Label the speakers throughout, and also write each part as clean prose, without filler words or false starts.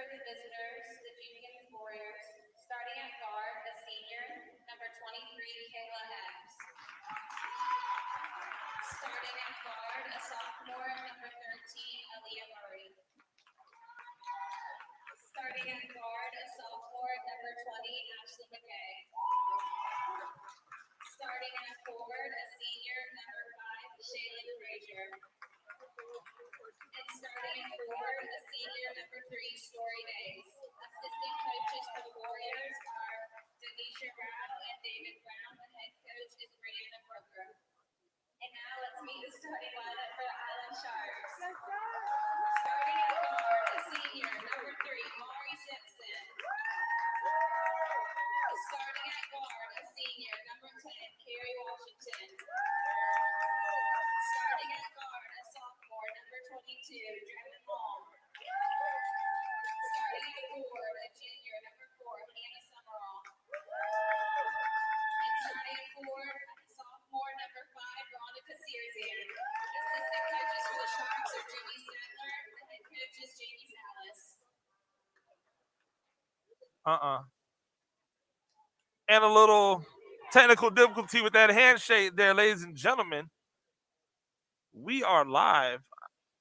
Speaker 1: the visitors, the Jenkins Warriors. Starting at guard, a senior, number 23, Kayla Hess. Starting at guard, a sophomore, number 13, Aaliyah Murray. Starting at guard, a sophomore, number 20, Ashley McKay. Starting at forward, a senior, number 5, Shaylin Frazier. And starting at forward, a senior, number 3, Story Days. Assistant coaches for the Warriors are Denisha Rao and David Brown. The head coach is Brianna Brooker. And now let's meet the starting lineup for the Island Sharks. Starting at guard, a senior, number 3, Mari Simpson. Starting at guard, a senior, number 10, Carrie Washington. Starting at guard, a sophomore, number 22, Draven Long. Starting at forward, a junior, number 4, Hannah Summerall. And starting at forward, sophomore, number 5, Veronica Searsian. Assistant coaches for the Sharks are Jimmy Sadler, and head coach is Jamie Salas.
Speaker 2: And a little technical difficulty with that handshake there, ladies and gentlemen. We are live.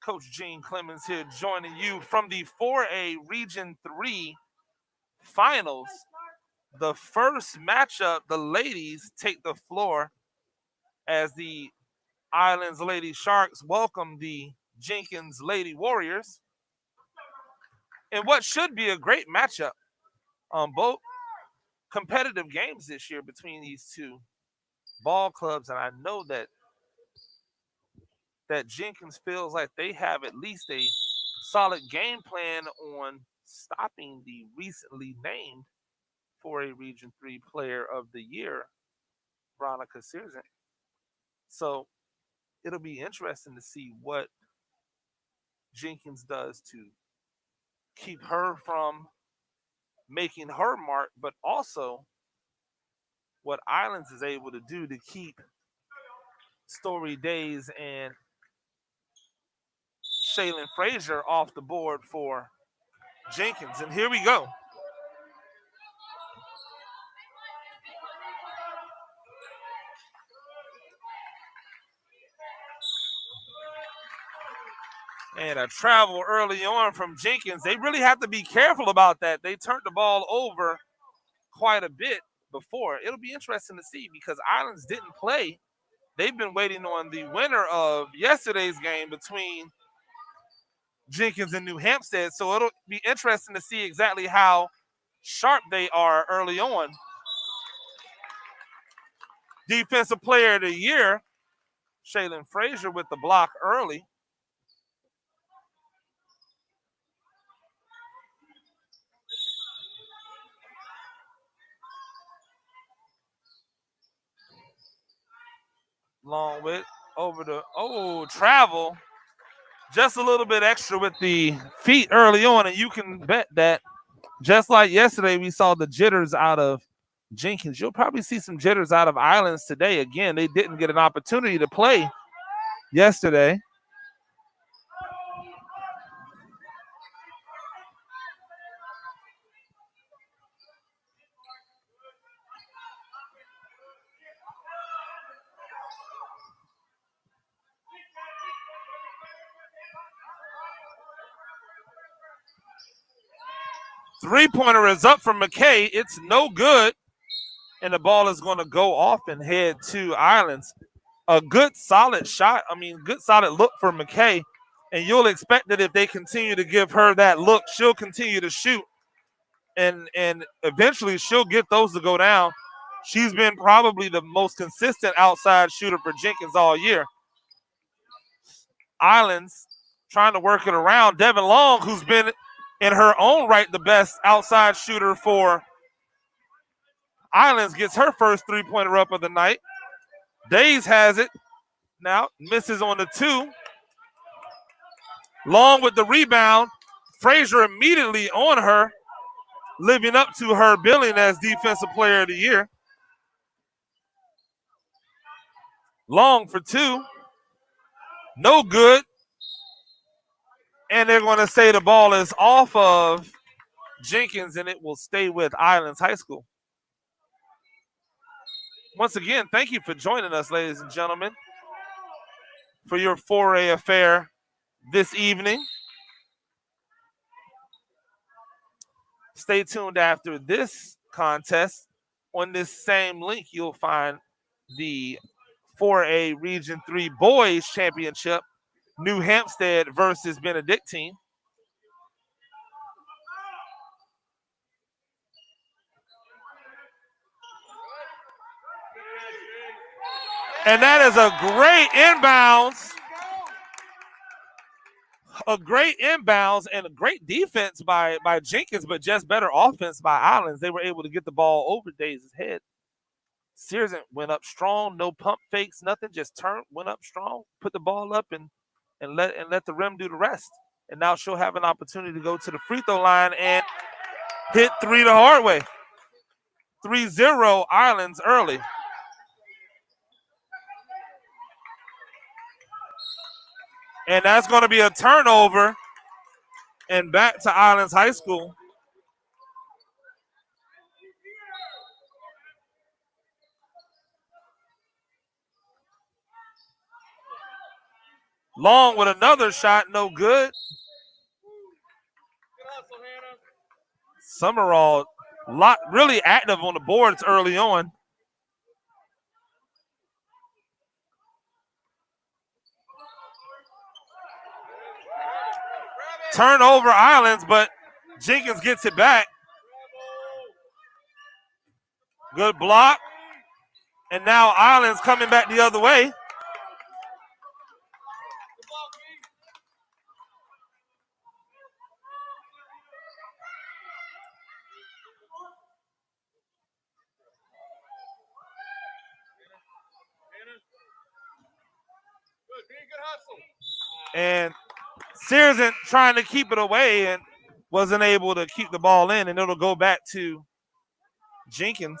Speaker 2: Coach Gene Clemens here joining you from the 4A Region 3 Finals. The first matchup, the ladies take the floor as the Islands Lady Sharks welcome the Jenkins Lady Warriors in what should be a great matchup. Both competitive games this year between these two ball clubs, and I know that Jenkins feels like they have at least a solid game plan on stopping the recently named 4A Region 3 Player of the Year, Veronica Searsian. So it'll be interesting to see what Jenkins does to keep her from making her mark, but also what Islands is able to do to keep Story Days and Shaylin Frazier off the board for Jenkins. And here we go. And a travel early on from Jenkins. They really have to be careful about that. They turned the ball over quite a bit before. It'll be interesting to see because Islands didn't play. They've been waiting on the winner of yesterday's game between Jenkins and New Hampstead. So it'll be interesting to see exactly how sharp they are early on. Defensive Player of the Year, Shaylin Frazier with the block early. Long with over the travel. Just a little bit extra with the feet early on, and you can bet that just like yesterday we saw the jitters out of Jenkins, you'll probably see some jitters out of Islands today. Again, they didn't get an opportunity to play yesterday. Three-pointer is up from McKay. It's no good. And the ball is going to go off and head to Islands. A good, solid shot. Good, solid look for McKay. And you'll expect that if they continue to give her that look, she'll continue to shoot. And eventually she'll get those to go down. She's been probably the most consistent outside shooter for Jenkins all year. Islands trying to work it around. Devin Long, who's been in her own right the best outside shooter for Islands, gets her first three-pointer up of the night. Days has it. Now misses on the 2. Long with the rebound. Frazier immediately on her, living up to her billing as Defensive Player of the Year. Long for 2. No good. And they're going to say the ball is off of Jenkins, and it will stay with Islands High School. Once again, thank you for joining us, ladies and gentlemen, for your 4A affair this evening. Stay tuned after this contest. On this same link, you'll find the 4A Region 3 Boys Championship, New Hampstead versus Benedictine. And that is a great inbounds. A great inbounds and a great defense by Jenkins, but just better offense by Islands. They were able to get the ball over Days' head. Searson went up strong, no pump fakes, nothing, just went up strong, put the ball up and let the rim do the rest. And now she'll have an opportunity to go to the free throw line and hit three the hard way. 3-0 Islands early. And that's going to be a turnover and back to Islands High School. Long with another shot, no good. Summerall, really active on the boards early on. Turnover Islands, but Jenkins gets it back. Good block. And now Islands coming back the other way. And Searson trying to keep it away and wasn't able to keep the ball in, and it'll go back to Jenkins.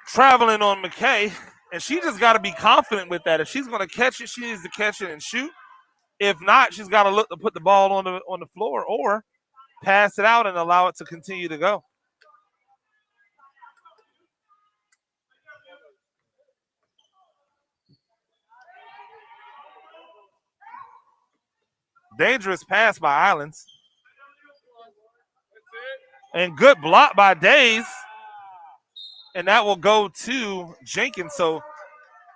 Speaker 2: Traveling on McKay, and she just got to be confident with that. If she's going to catch it, she needs to catch it and shoot. If not, she's got to look to put the ball on the floor or pass it out and allow it to continue to go. Dangerous pass by Islands. And good block by Days. And that will go to Jenkins. So,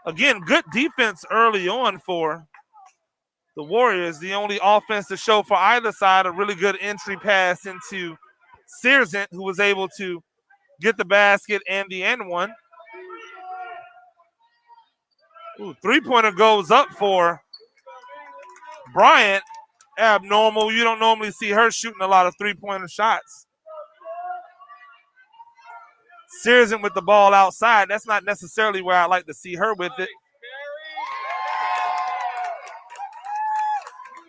Speaker 2: again, good defense early on for the Warriors. The only offense to show for either side, a really good entry pass into Searson, who was able to get the basket and the end one. Ooh, three-pointer goes up for Bryant. Abnormal. You don't normally see her shooting a lot of three-pointer shots. Searson with the ball outside. That's not necessarily where I like to see her with it.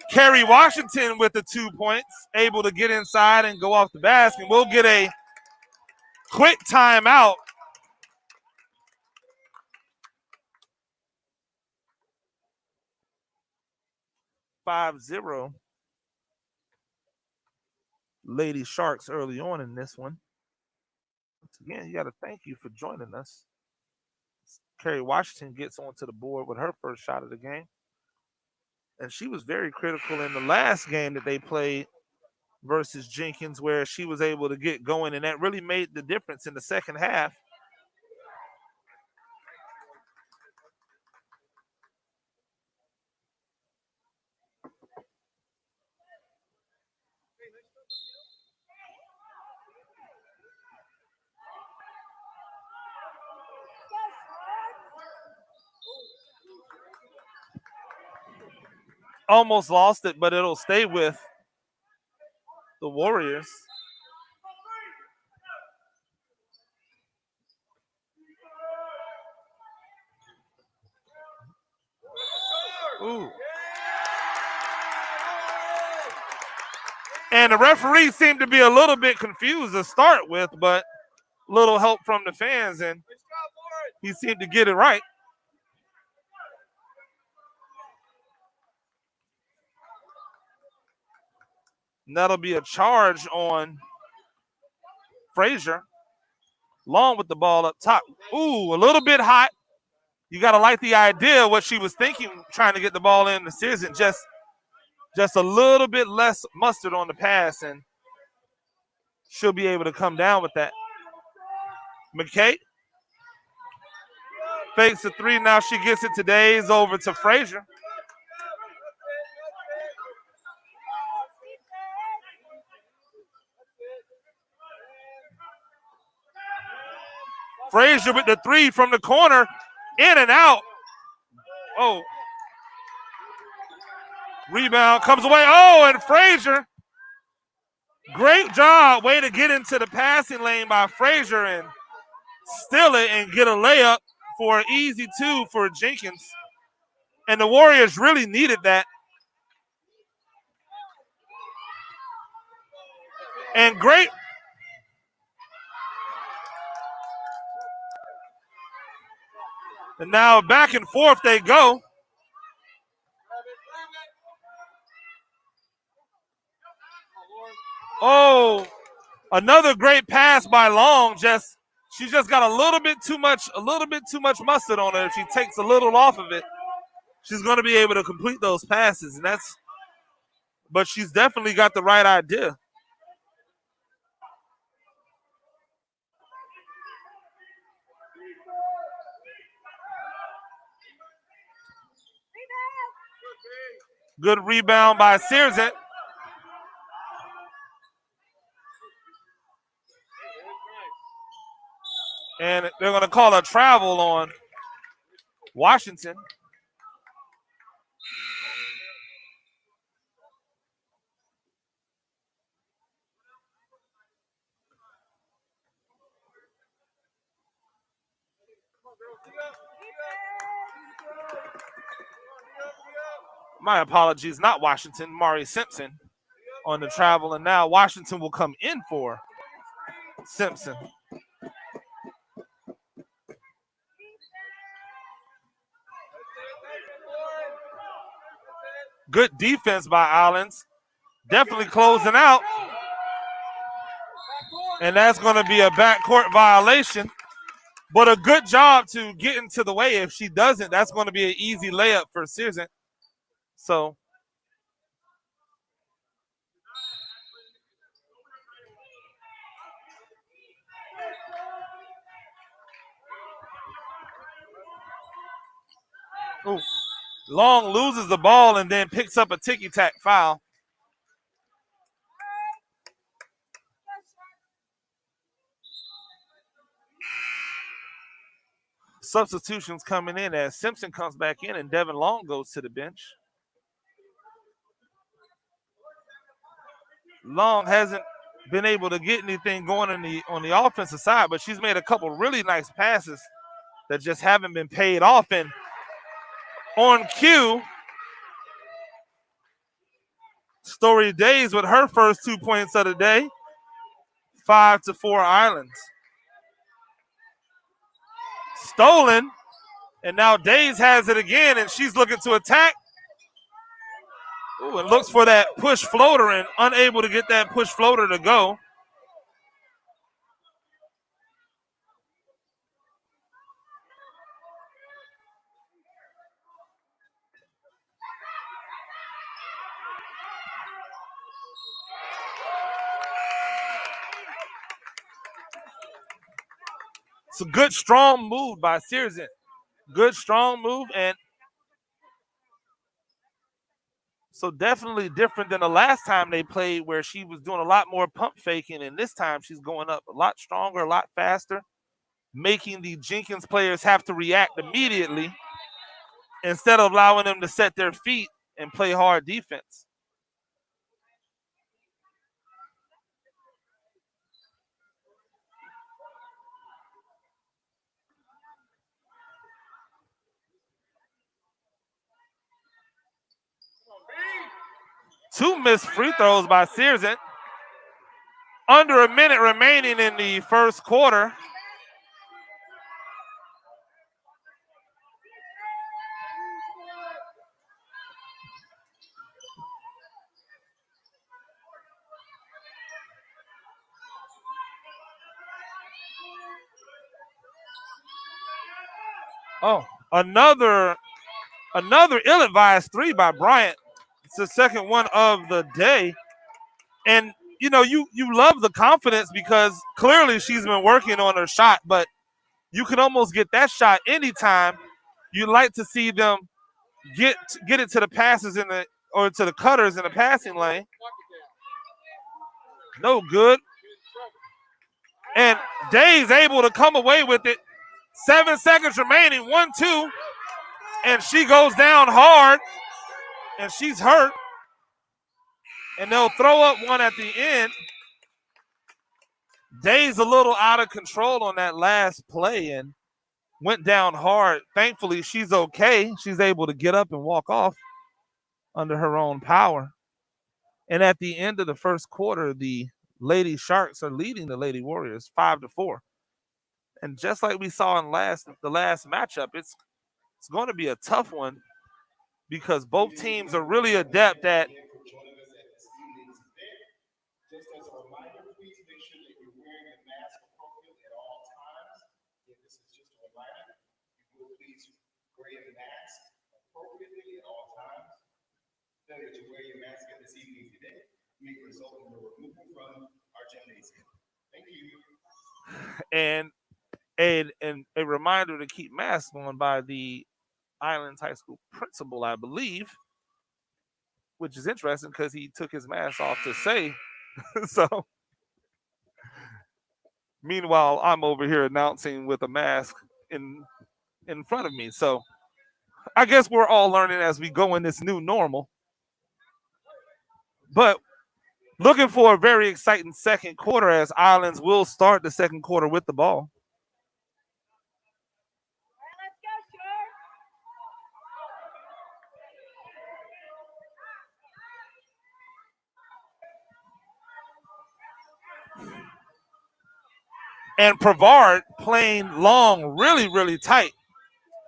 Speaker 2: Kerry Washington with the 2 points, able to get inside and go off the basket. We'll get a quick timeout. (5-0) Lady Sharks early on in this one. Once again, you got to thank you for joining us. Kerry Washington gets onto the board with her first shot of the game. And she was very critical in the last game that they played versus Jenkins, where she was able to get going, and that really made the difference in the second half. Almost lost it, but it'll stay with the Warriors. Ooh. And the referee seemed to be a little bit confused to start with, but little help from the fans, and he seemed to get it right. And that'll be a charge on Frazier. Long with the ball up top. Ooh, a little bit hot. You got to like the idea of what she was thinking, trying to get the ball in the season. Just a little bit less mustard on the pass, and she'll be able to come down with that. McKay fakes the three. Now she gets it to Days over to Frazier. Frazier with the three from the corner, in and out. Oh. Rebound comes away. Oh, and Frazier. Great job. Way to get into the passing lane by Frazier and steal it and get a layup for an easy 2 for Jenkins. And the Warriors really needed that. And great. And now back and forth they go. Oh, another great pass by Long. She's just got a little bit too much mustard on her. If she takes a little off of it, she's going to be able to complete those passes. And but she's definitely got the right idea. Good rebound by Searson. And they're going to call a travel on Washington. My apologies, not Washington, Mari Simpson on the travel. And now Washington will come in for Simpson. Good defense by Allens. Definitely closing out. And that's going to be a backcourt violation. But a good job to get into the way. If she doesn't, that's going to be an easy layup for Searson. So ooh. Long loses the ball and then picks up a ticky-tack foul. Substitutions coming in as Simpson comes back in and Devin Long goes to the bench. Long hasn't been able to get anything going on the offensive side, but she's made a couple really nice passes that just haven't been paid off. And on cue, Story Days with her first 2 points of the day. 5-4 Islands. Stolen, and now Days has it again, and she's looking to attack. Ooh, and looks for that push floater and unable to get that push floater to go. It's a good, strong move by Searson. Good, strong move, and so definitely different than the last time they played where she was doing a lot more pump faking, and this time she's going up a lot stronger, a lot faster, making the Jenkins players have to react immediately instead of allowing them to set their feet and play hard defense. 2 missed free throws by Searson. Under a minute remaining in the first quarter. Oh, another ill-advised 3 by Bryant. It's the second one of the day. And, you know, you love the confidence because clearly she's been working on her shot, but you can almost get that shot anytime. You like to see them get it to the passes or to the cutters in the passing lane. No good. And Day's able to come away with it. 7 seconds remaining, 1-2. And she goes down hard, and she's hurt. And they'll throw up one at the end. Day's a little out of control on that last play and went down hard. Thankfully, she's okay. She's able to get up and walk off under her own power. And at the end of the first quarter, the Lady Sharks are leading the Lady Warriors 5-4. And just like we saw in the last matchup, it's going to be a tough one because both teams are really adept at.
Speaker 3: Just as a reminder, please make sure that you're wearing a mask appropriately at all times. This is just a reminder. You will please wear your mask appropriately at all times. Failure to wear your mask at this evening today may result in a removal from our gymnasium. Thank you.
Speaker 2: And a reminder to keep masks on by the Islands High School principal, I believe, which is interesting because he took his mask off to say. So, meanwhile, I'm over here announcing with a mask in front of me. So, I guess we're all learning as we go in this new normal. But looking for a very exciting second quarter as Islands will start the second quarter with the ball. And Brevard playing long, really, really tight.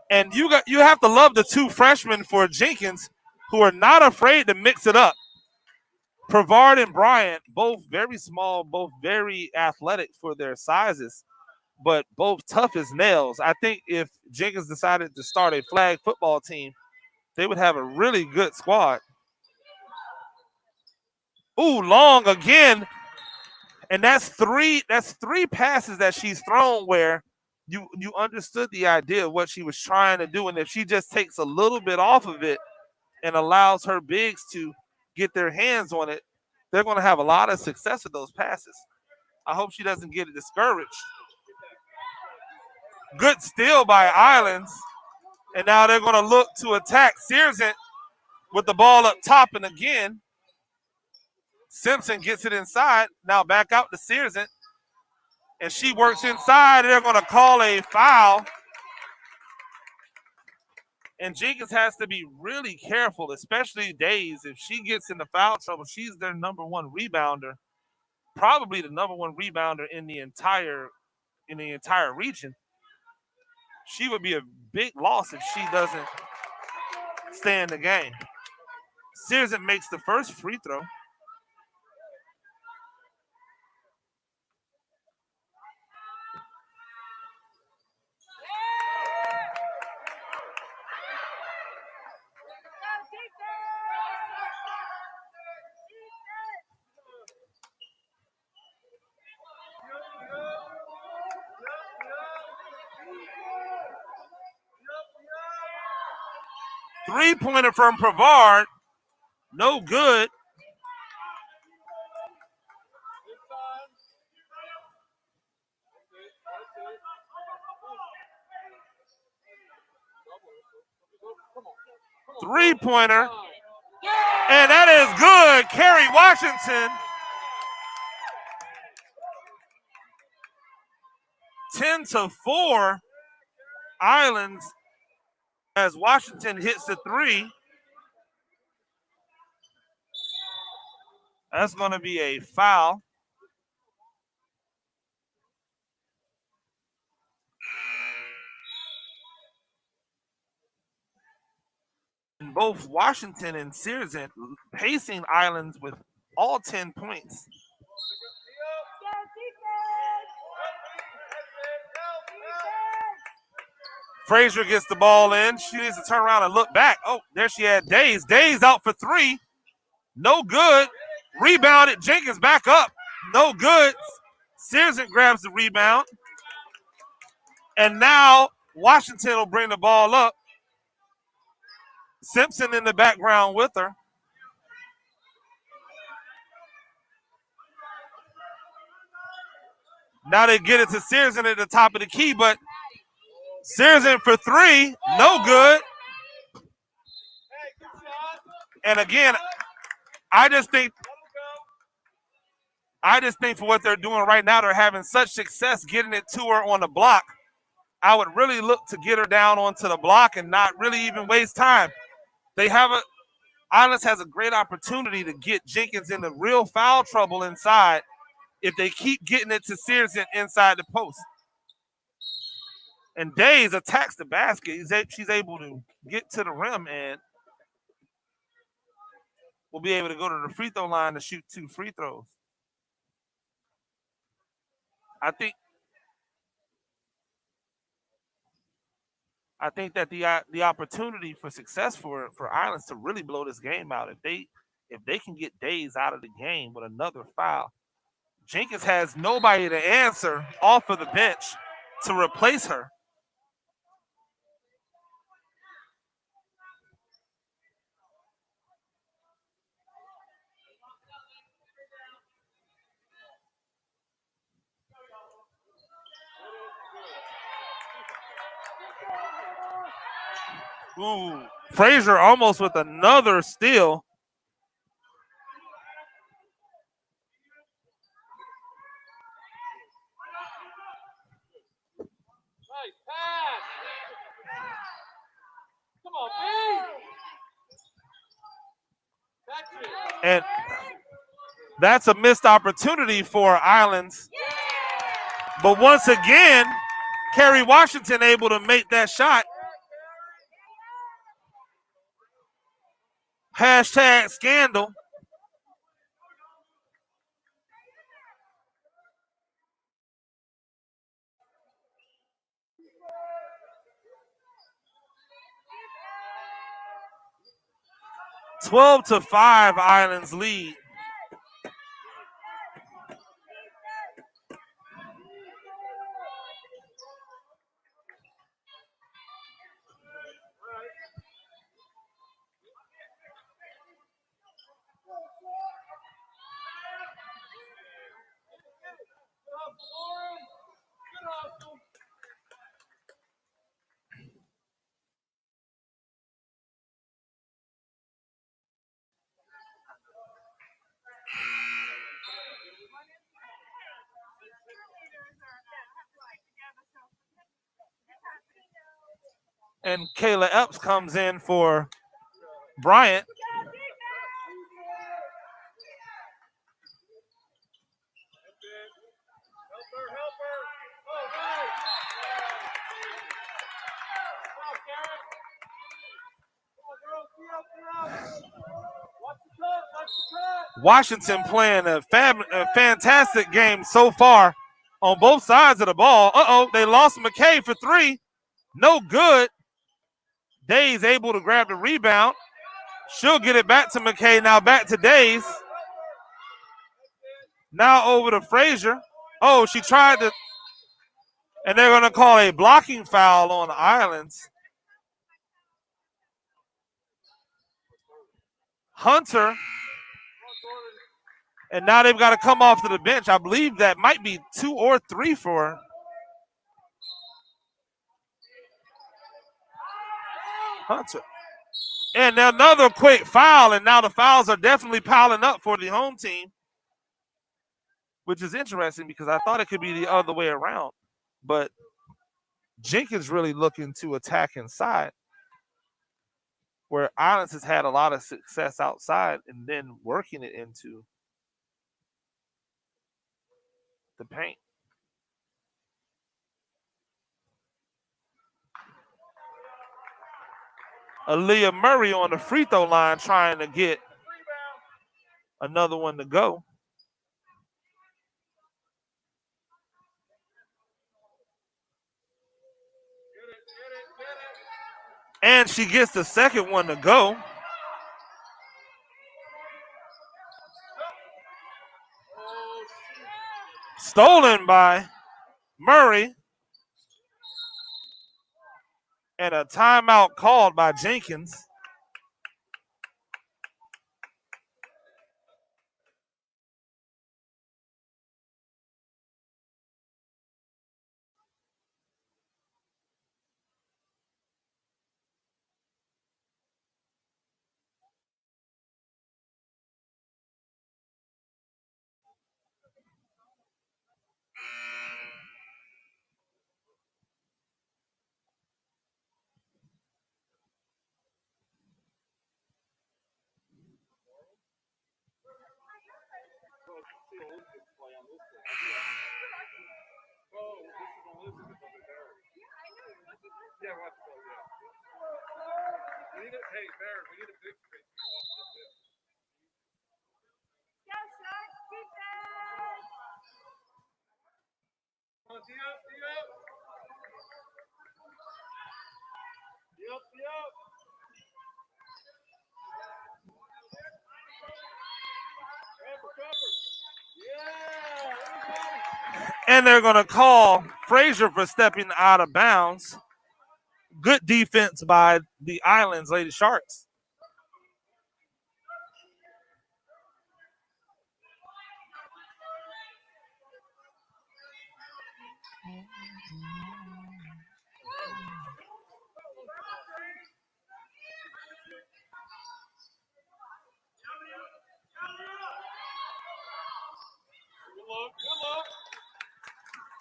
Speaker 2: And you have to love the 2 freshmen for Jenkins who are not afraid to mix it up. Brevard and Bryant, both very small, both very athletic for their sizes, but both tough as nails. I think if Jenkins decided to start a flag football team, they would have a really good squad. Ooh, long again. And that's three passes that she's thrown where you understood the idea of what she was trying to do. And if she just takes a little bit off of it and allows her bigs to get their hands on it, they're going to have a lot of success with those passes. I hope she doesn't get discouraged. Good steal by Islands. And now they're going to look to attack Searson with the ball up top. And again, Simpson gets it inside. Now back out to Searson. And she works inside. They're going to call a foul. And Jenkins has to be really careful, especially Days. If she gets into foul trouble, she's their number 1 rebounder. Probably the number 1 rebounder in the entire region. She would be a big loss if she doesn't stay in the game. Searson makes the first free throw. Three-pointer from Brevard. No good. Three-pointer. And that is good. Carrie Washington. 10-4. Islands as Washington hits the 3. That's going to be a foul. And both Washington and Searson pacing Islands with all 10 points. Frazier gets the ball in. She needs to turn around and look back. Oh, there she had Days. Days out for three. No good. Rebounded. Jenkins back up. No good. Searson grabs the rebound. And now Washington will bring the ball up. Simpson in the background with her. Now they get it to Searson at the top of the key, but Searson for three, no good. And again, I just think for what they're doing right now, they're having such success getting it to her on the block. I would really look to get her down onto the block and not really even waste time. Islands has a great opportunity to get Jenkins into real foul trouble inside if they keep getting it to Searson inside the post. And Days attacks the basket. She's able to get to the rim and will be able to go to the free throw line to shoot 2 free throws. I think that the opportunity for success for Islands to really blow this game out, if they can get Days out of the game with another foul, Jenkins has nobody to answer off of the bench to replace her. Ooh, Frazier almost with another steal.
Speaker 4: Nice pass. Come on, B.
Speaker 2: And that's a missed opportunity for Islands. But once again, Kerry Washington able to make that shot. Hashtag scandal. (12-5) Islands lead. And Kayla Epps comes in for Bryant. Washington playing a fantastic game so far on both sides of the ball. They lost McKay for three. No good. Days able to grab the rebound. She'll get it back to McKay. Now back to Days. Now over to Frazier. Oh, she tried to. And they're going to call a blocking foul on the Islands. Hunter. And now they've got to come off to the bench. I believe that might be 2 or 3 for Hunter. And another quick foul, and now the fouls are definitely piling up for the home team, which is interesting because I thought it could be the other way around. But Jenkins really looking to attack inside, where Islands has had a lot of success outside and then working it into the paint. Aaliyah Murray on the free throw line trying to get another one to go. And she gets the second one to go. Stolen by Murray. And a timeout called by Jenkins. And they're going to call Frazier for stepping out of bounds. Good defense by the Islands Lady Sharks.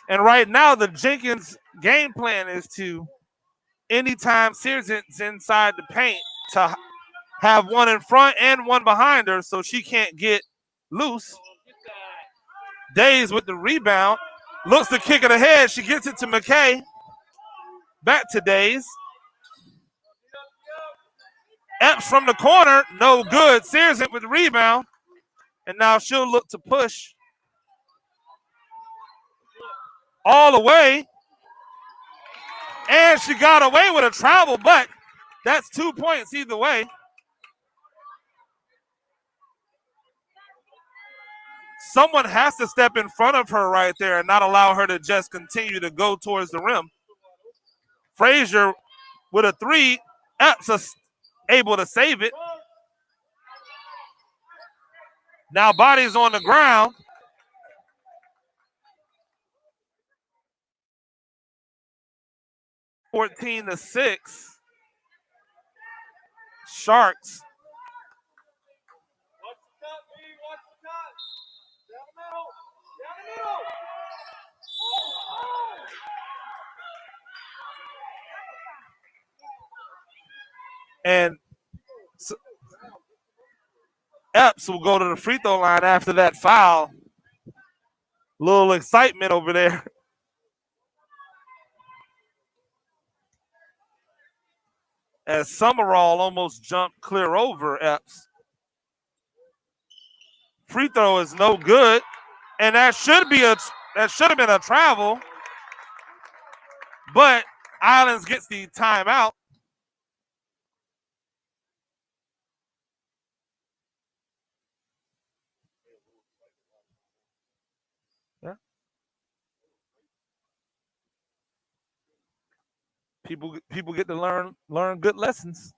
Speaker 2: And right now, the Jenkins game plan is to, anytime Searson's inside the paint, to have one in front and one behind her so she can't get loose. Days with the rebound. Looks to kick it ahead. She gets it to McKay. Back to Days. Epps from the corner. No good. Searson with the rebound. And now she'll look to push all the way. And she got away with a travel, but that's 2 points either way. Someone has to step in front of her right there and not allow her to just continue to go towards the rim. Frazier with a three. Epps is able to save it. Now bodies on the ground. (14-6). Sharks. And Epps will go to the free throw line after that foul. Little excitement over there. As Summerall almost jumped clear over Epps. Free throw is no good. And that should have been a travel. But Islands gets the timeout. Yeah. People get to learn good lessons.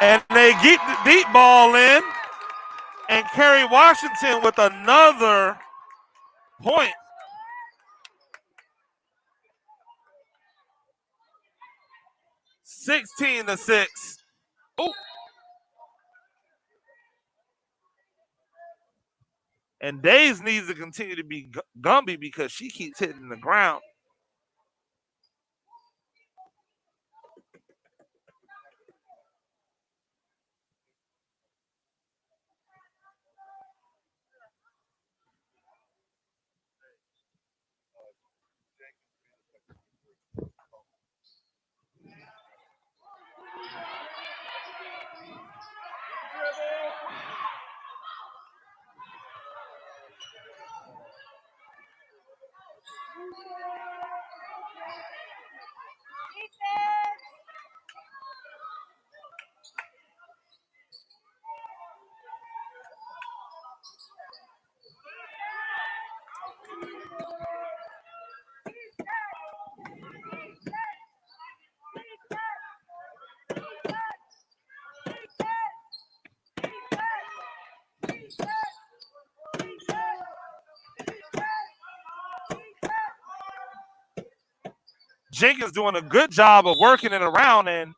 Speaker 2: And they get the deep ball in. And Kerry Washington with another point. (16-6). Oh. And Days needs to continue to be Gumby because she keeps hitting the ground. Jenkins doing a good job of working it around, and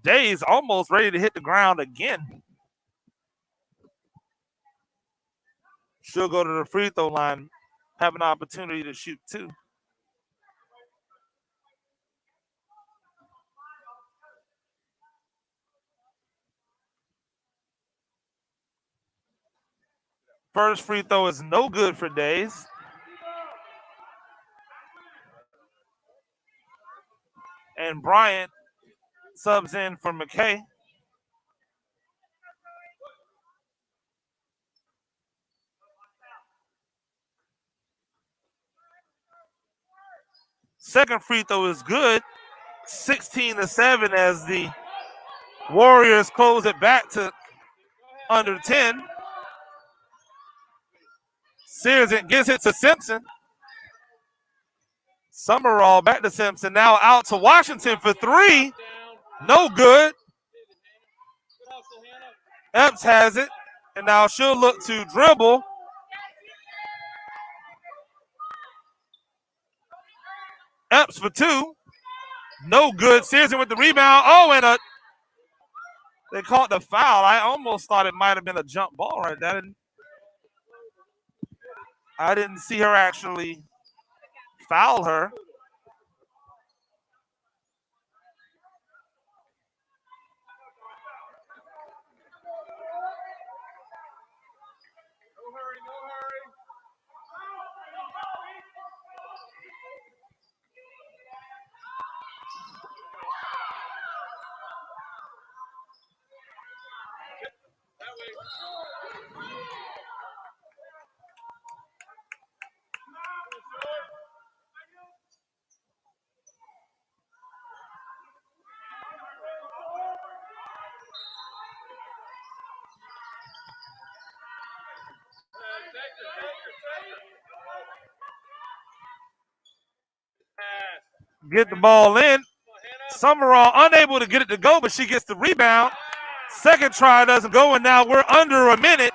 Speaker 2: Days almost ready to hit the ground again. She'll go to the free throw line, have an opportunity to shoot two. First free throw is no good for Days. And Bryant subs in for McKay. Second free throw is good. 16-7 as the Warriors close it back to under 10. Sears gets it to Simpson. Summerall back to Simpson. Now out to Washington for three. No good. Epps has it. And now she'll look to dribble. Epps for two. No good. Sears with the rebound. Oh, and they caught the foul. I almost thought it might have been a jump ball right there. I didn't see her actually foul her. Get the ball in. Summerall unable to get it to go, but she gets the rebound. Second try doesn't go, and now we're under a minute.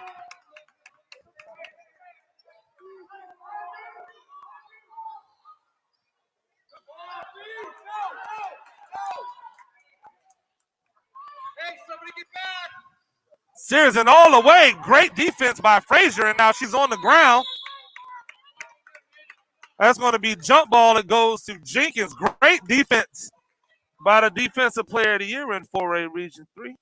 Speaker 2: Sears and all the way. Great defense by Frazier, and now she's on the ground. That's going to be jump ball that goes to Jenkins. Great defense by the Defensive Player of the Year in 4A Region 3.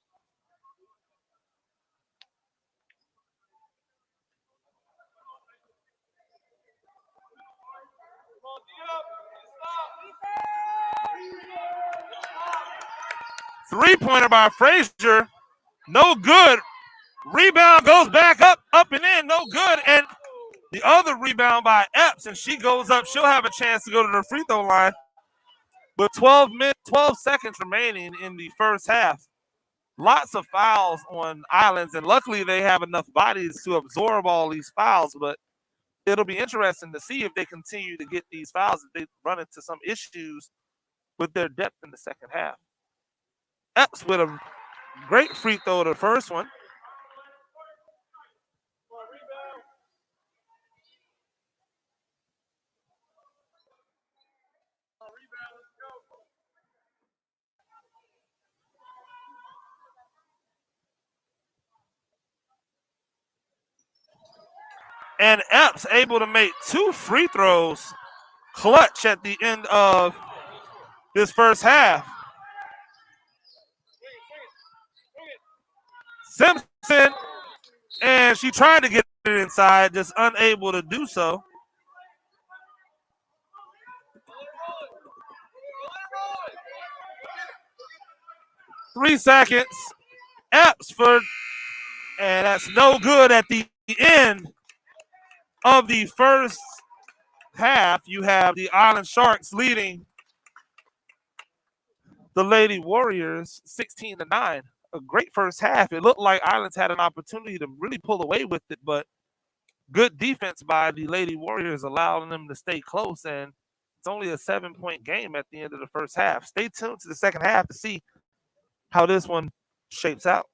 Speaker 2: Three-pointer by Frazier. No good. Rebound goes back up and in. No good. And the other rebound by Epps, and she goes up. She'll have a chance to go to the free throw line with 12 seconds remaining in the first half. Lots of fouls on Islands, and luckily they have enough bodies to absorb all these fouls, but it'll be interesting to see if they continue to get these fouls, if they run into some issues with their depth in the second half. Epps with a great free throw, the first one. And Epps able to make 2 free throws clutch at the end of this first half. Simpson, and she tried to get it inside, just unable to do so. Three seconds. Epps for, and that's no good at the end of the first half. You have the Island Sharks leading the Lady Warriors 16-9. A great first half. It looked like Islands had an opportunity to really pull away with it, but good defense by the Lady Warriors allowing them to stay close, and it's only a 7-point game at the end of the first half. Stay tuned to the second half to see how this one shapes out.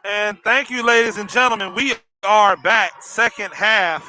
Speaker 2: And thank you, ladies and gentlemen. We are back, second half.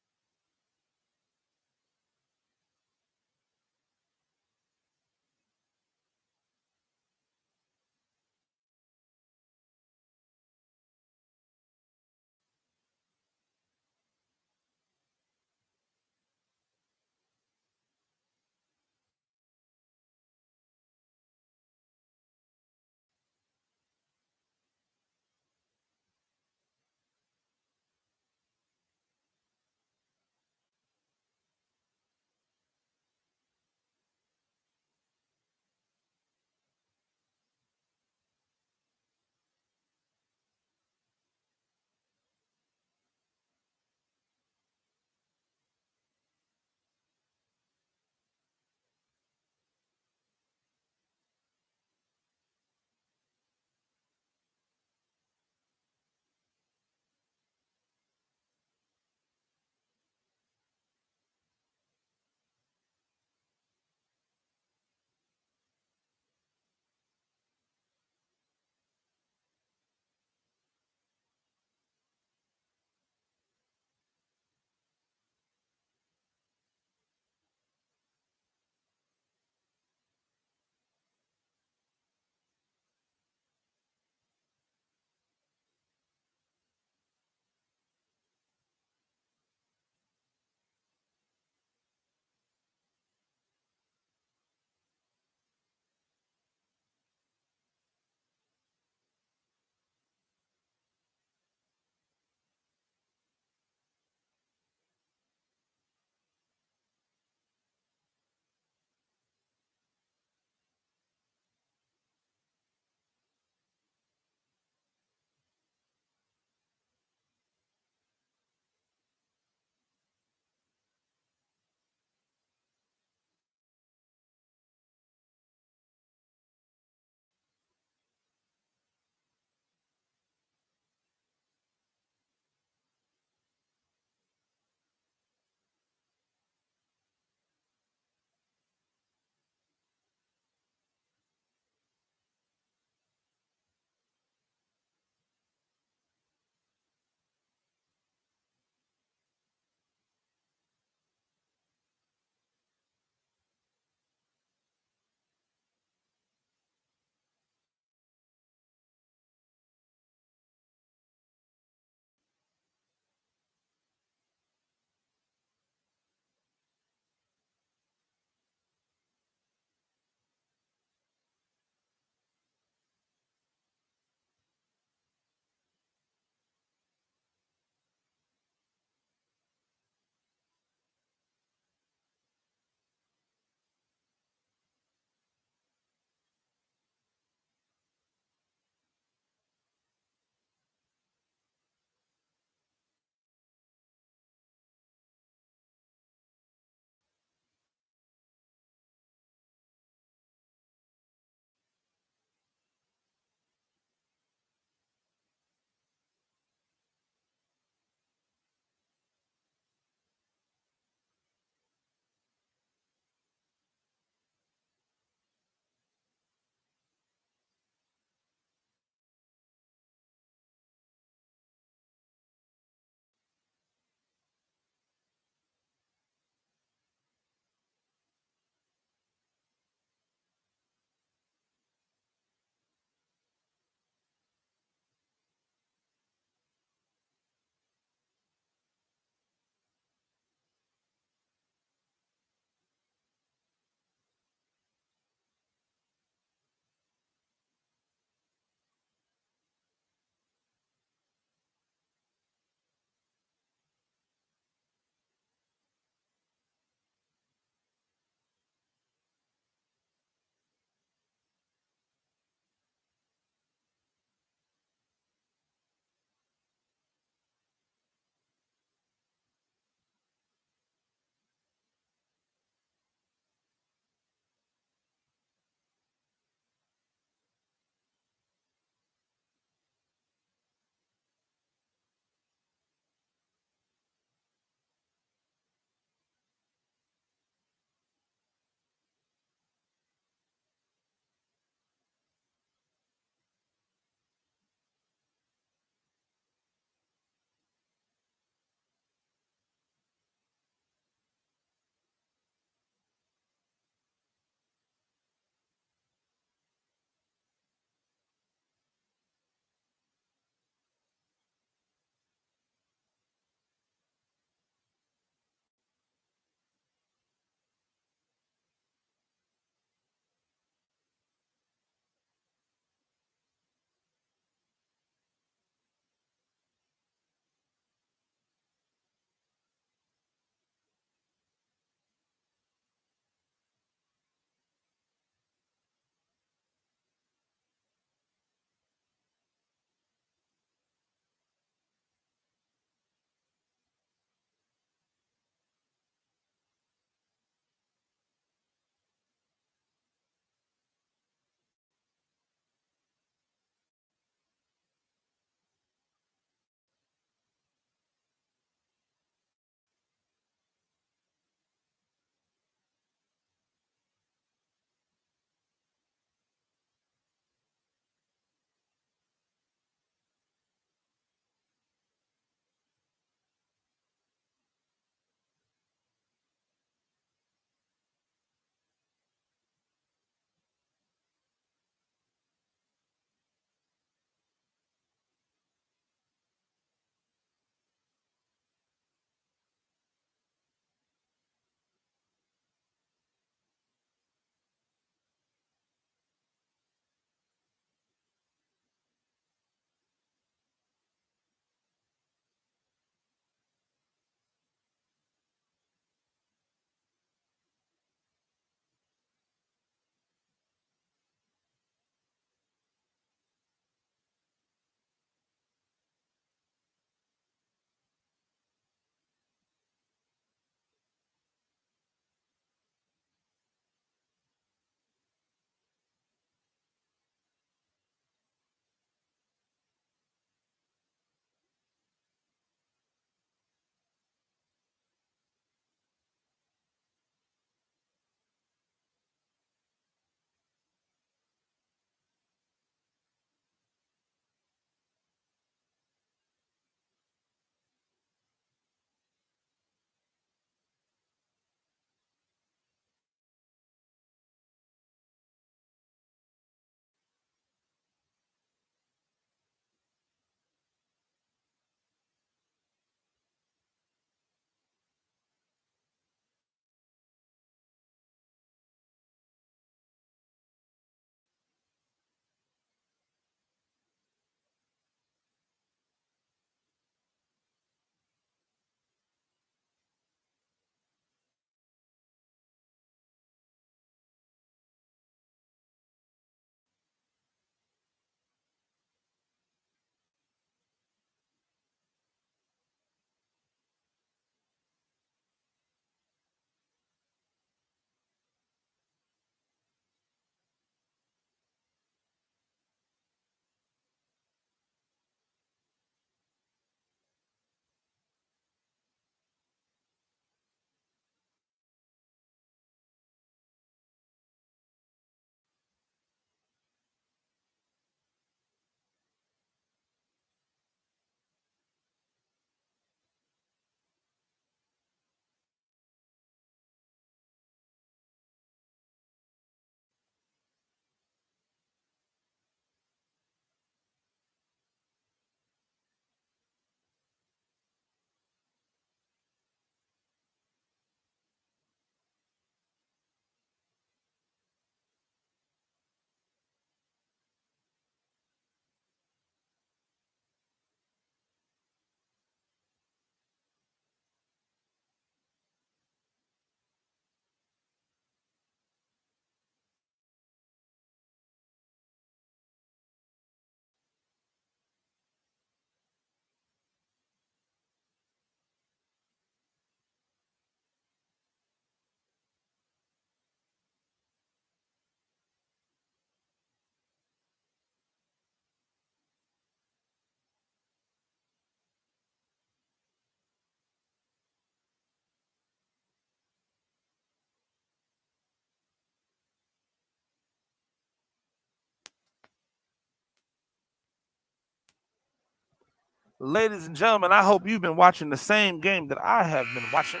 Speaker 2: Ladies and gentlemen, I hope you've been watching the same game that I have been watching.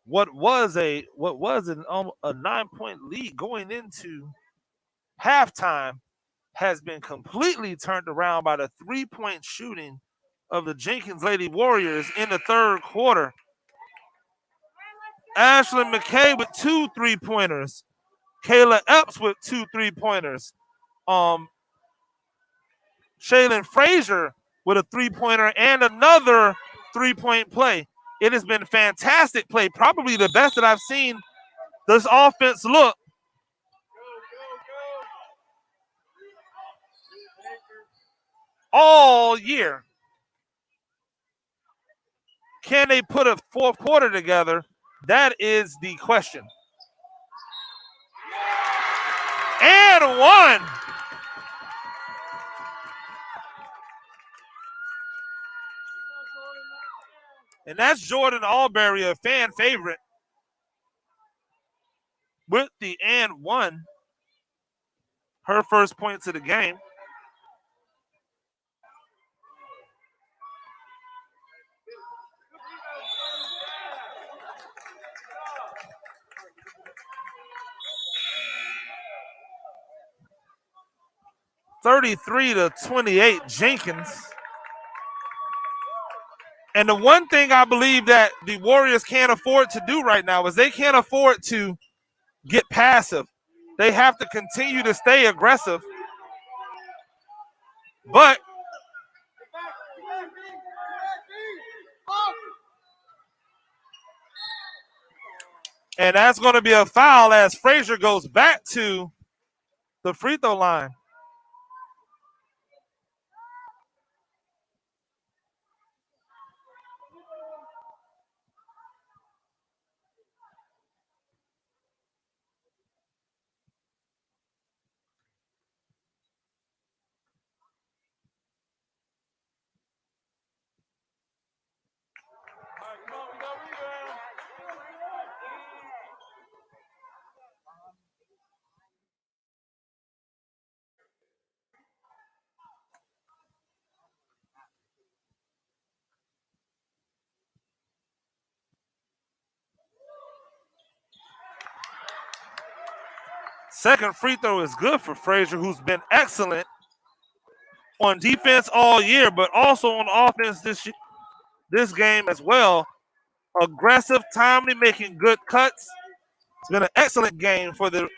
Speaker 2: What was a 9-point lead going into halftime has been completely turned around by the 3-point shooting of the Jenkins Lady Warriors in the third quarter. Ashlyn McKay with 2 3-pointers. Kayla Epps with 2 3-pointers. Shaylin Frazier with a 3-pointer and another 3-point play. It has been fantastic play, probably the best that I've seen this offense look all year. Can they put a fourth quarter together? That is the question. And one. And that's Jordan Albury, a fan favorite, with the and one. Her first points of the game. (33-28) Jenkins. And the one thing I believe that the Warriors can't afford to do right now is they can't afford to get passive. They have to continue to stay aggressive. But and that's going to be a foul as Frazier goes back to the free throw line. Second free throw is good for Frazier, who's been excellent on defense all year, but also on offense this game as well. Aggressive, timely, making good cuts. It's been an excellent game for the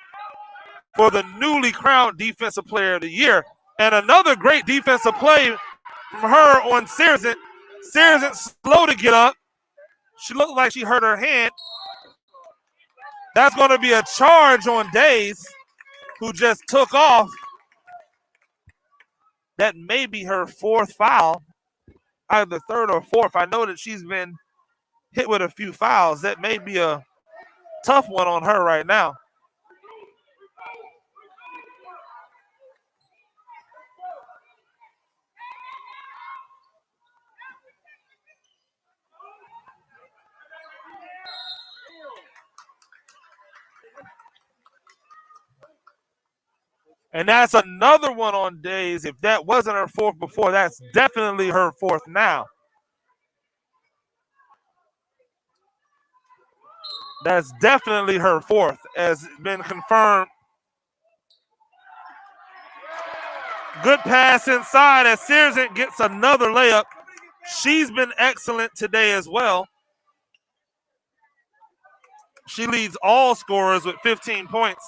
Speaker 2: newly crowned Defensive Player of the Year. And another great defensive play from her on Searson. Searson slow to get up. She looked like she hurt her hand. That's going to be a charge on Days, who just took off. That may be her fourth foul, either third or fourth. I know that she's been hit with a few fouls. That may be a tough one on her right now. And that's another one on Days. If that wasn't her fourth before, that's definitely her fourth now. That's definitely her fourth, as been confirmed. Good pass inside as Searson gets another layup. She's been excellent today as well. She leads all scorers with 15 points.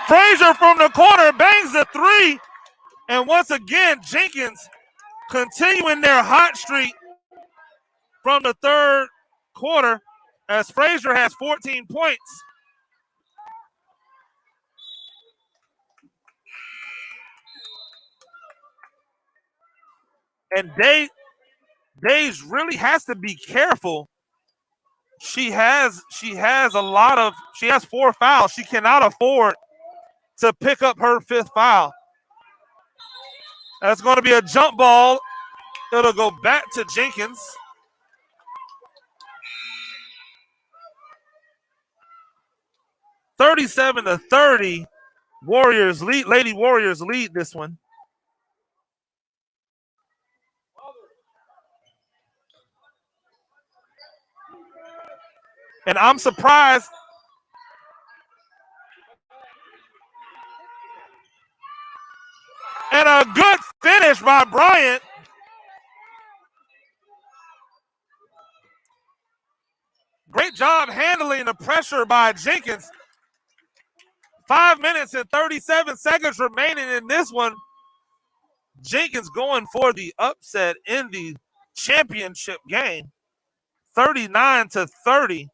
Speaker 2: Frazier from the corner bangs the three. And once again, Jenkins continuing their hot streak from the third quarter as Frazier has 14 points. And Days really has to be careful She has 4 fouls. She cannot afford to pick up her 5th foul. That's going to be a jump ball. It'll go back to Jenkins. (37-30). Warriors lead. Lady Warriors lead this one. And I'm surprised. And a good finish by Bryant. Great job handling the pressure by Jenkins. 5 minutes and 37 seconds remaining in this one. Jenkins going for the upset in the championship game. 39-30.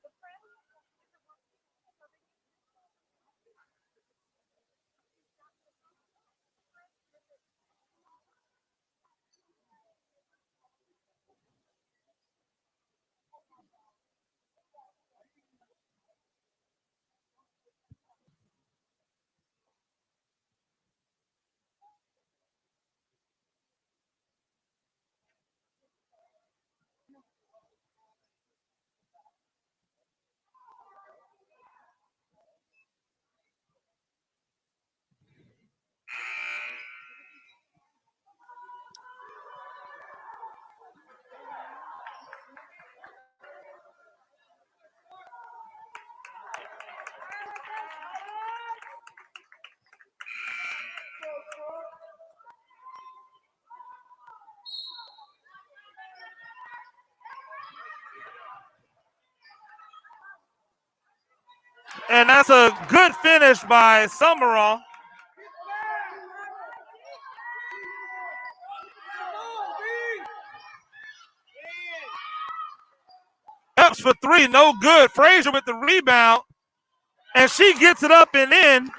Speaker 2: And that's a good finish by Summerall. Ups for 3, no good. Frazier with the rebound. And she gets it up and in.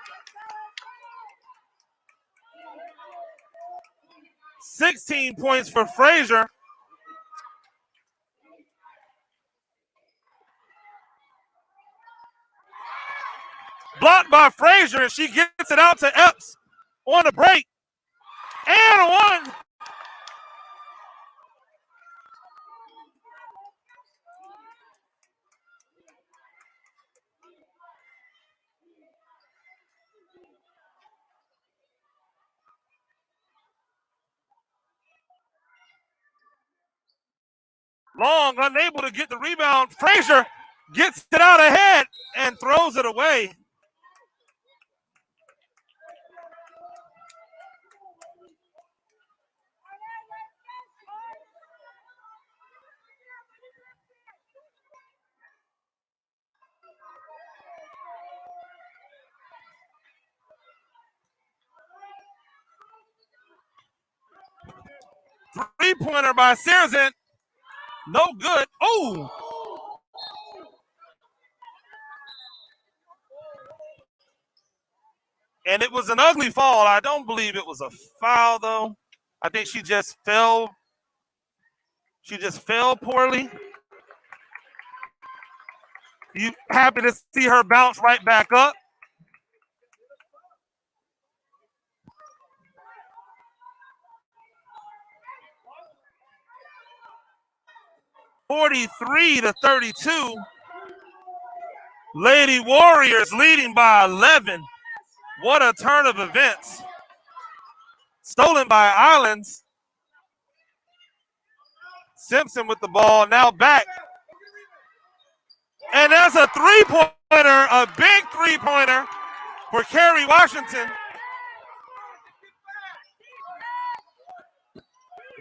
Speaker 2: 16 points for Frazier. Blocked by Frazier, and she gets it out to Epps on the break. And one. Long, unable to get the rebound. Frazier gets it out ahead and throws it away. Three-pointer by Searson. No good. Oh! And it was an ugly fall. I don't believe it was a foul, though. I think she just fell. She just fell poorly. You happy to see her bounce right back up? (43-32). Lady Warriors leading by 11. What a turn of events. Stolen by Islands. Simpson with the ball, now back. And that's a three-pointer, a big three-pointer for Kerry Washington.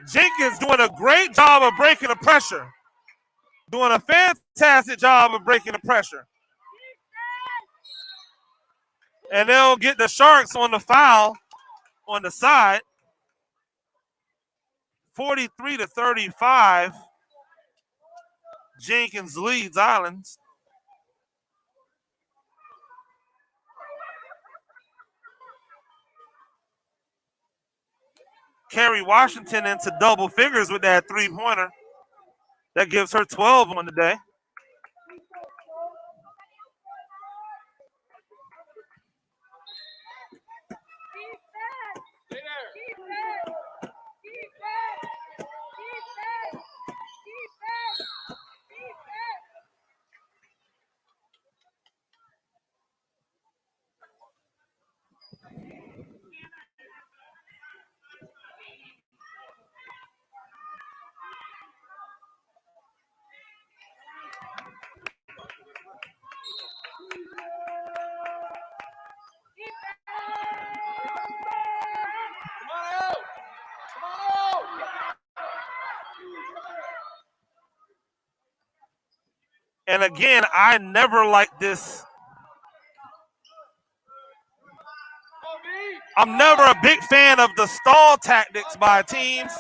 Speaker 2: Jenkins doing a great job of breaking the pressure. Doing a fantastic job of breaking the pressure. And they'll get the Sharks on the foul on the side. 43-35. Jenkins leads Islands. Kerry Washington into double figures with that three-pointer. That gives her 12 on the day. And again, I never liked this. I'm never a big fan of the stall tactics by teams.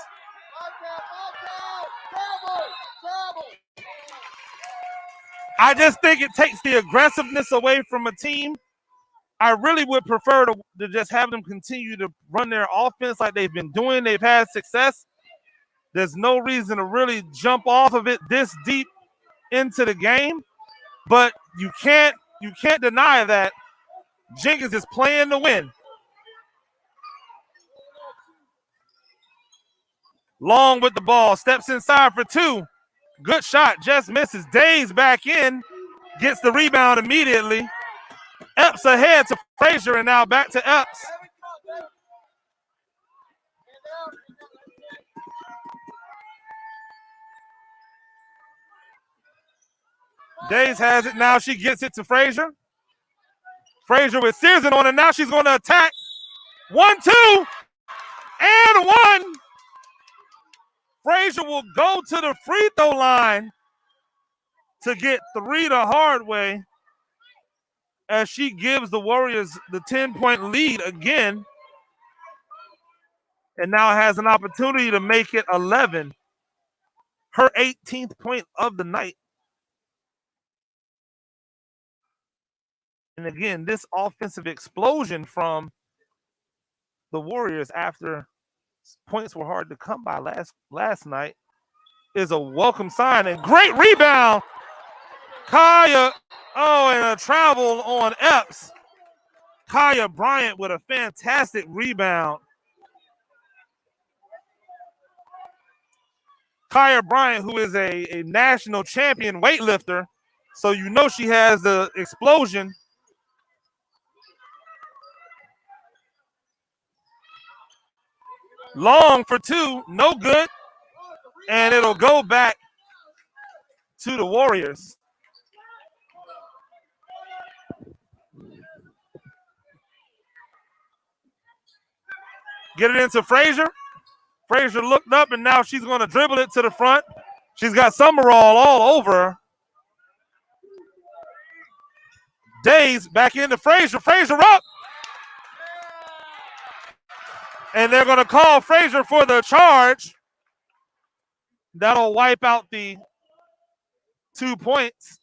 Speaker 2: I just think it takes the aggressiveness away from a team. I really would prefer to just have them continue to run their offense like they've been doing. They've had success. There's no reason to really jump off of it this deep into the game. But you can't deny that Jenkins is playing to win. Long with the ball, steps inside for two. Good shot, just misses. Days back in, gets the rebound immediately. Epps ahead to Frazier, and now back to Epps. Days has it, now she gets it to Frazier. Frazier with Searson on it, now she's going to attack. 1, 2, and 1. Frazier will go to the free throw line to get 3 the hard way as she gives the Warriors the 10-point lead again, and now has an opportunity to make it 11. Her 18th point of the night. And again, this offensive explosion from the Warriors after points were hard to come by last night is a welcome sign. And great rebound. Kaya, and a travel on Epps. Kaya Bryant with a fantastic rebound. Kaya Bryant, who is a national champion weightlifter, so you know she has the explosion. Long for two, no good. And it'll go back to the Warriors. Get it into Frazier. Frazier looked up, and now she's going to dribble it to the front. She's got Summerall all over her. Days back into Frazier. Frazier up. And they're going to call Frazier for the charge. That'll wipe out the 2 points.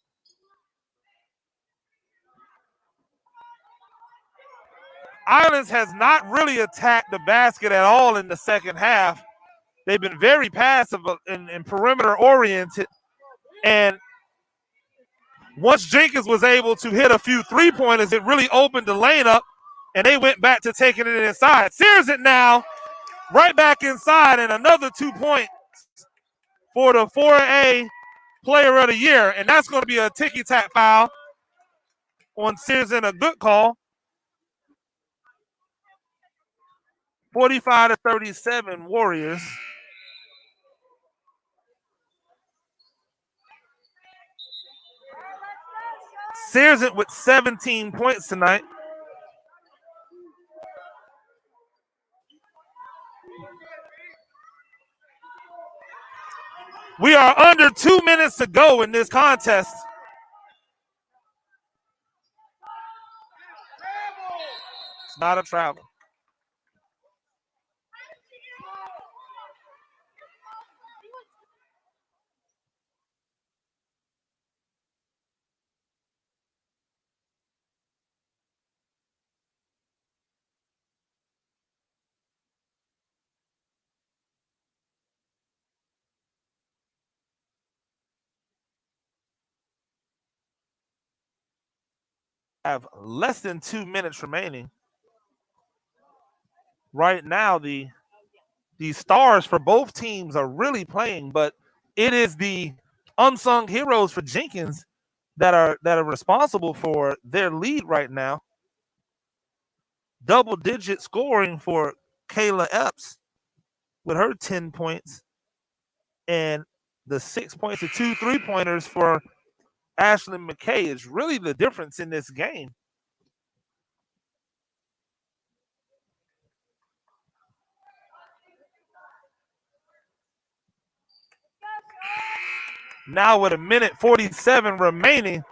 Speaker 2: Islands has not really attacked the basket at all in the second half. They've been very passive and perimeter oriented. And once Jenkins was able to hit a few three-pointers, it really opened the lane up, and they went back to taking it inside. Sears it now, right back inside, and another 2 points for the 4A Player of the Year. And that's going to be a ticky-tack foul on Sears, and a good call. 45-37 Warriors. Sears it with 17 points tonight. We are under 2 minutes to go in this contest. It's not a travel. Have less than 2 minutes remaining. Right now, the stars for both teams are really playing, but it is the unsung heroes for Jenkins that are responsible for their lead right now. Double-digit scoring for Kayla Epps with her 10 points, and the 6 points and 2 3-pointers for Ashlyn McKay is really the difference in this game. Now with 1:47 remaining,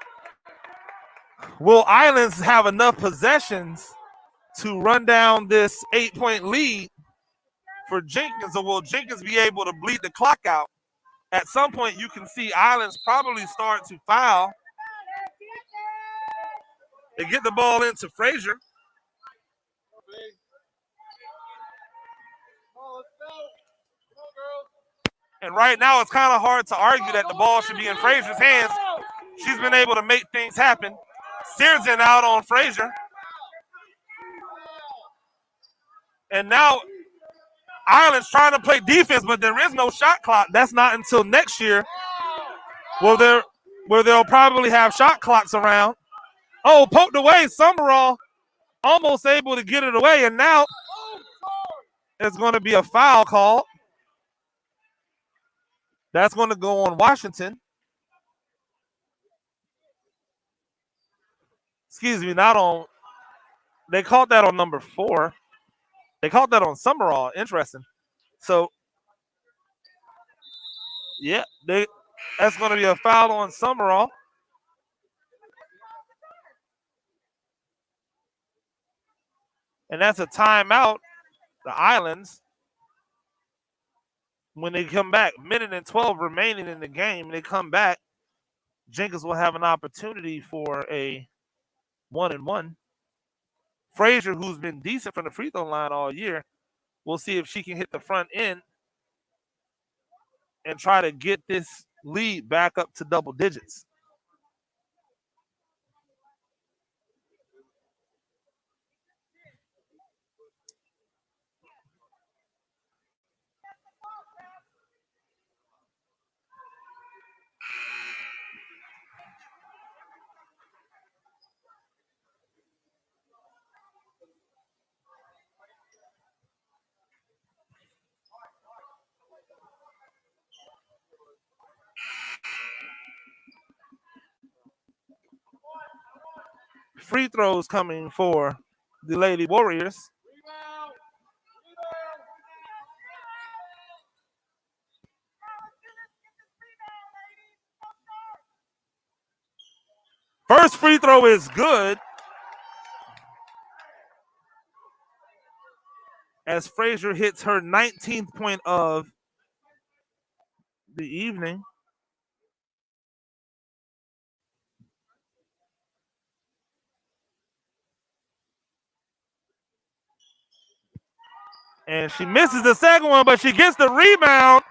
Speaker 2: will Islands have enough possessions to run down this 8-point lead for Jenkins, or will Jenkins be able to bleed the clock out? At some point, you can see Islands probably start to foul. They get the ball into Frazier. And right now, it's kind of hard to argue that the ball should be in Frazier's hands. She's been able to make things happen. Searson out on Frazier. And now Ireland's trying to play defense, but there is no shot clock. That's not until next year where they'll probably have shot clocks around. Oh, poked away. Summerall almost able to get it away, and now it's going to be a foul call. That's going to go on Washington. Excuse me, not on. They called that on number 4. They called that on Summerall. Interesting. So, yeah, that's going to be a foul on Summerall. And that's a timeout. The Islands, when they come back, 1:12 remaining in the game, they come back, Jenkins will have an opportunity for a 1-and-1. Frazier, who's been decent from the free throw line all year, we'll see if she can hit the front end and try to get this lead back up to double digits. Free throws coming for the Lady Warriors. First free throw is good, as Frazier hits her 19th point of the evening. And she misses the second one, but she gets the rebound.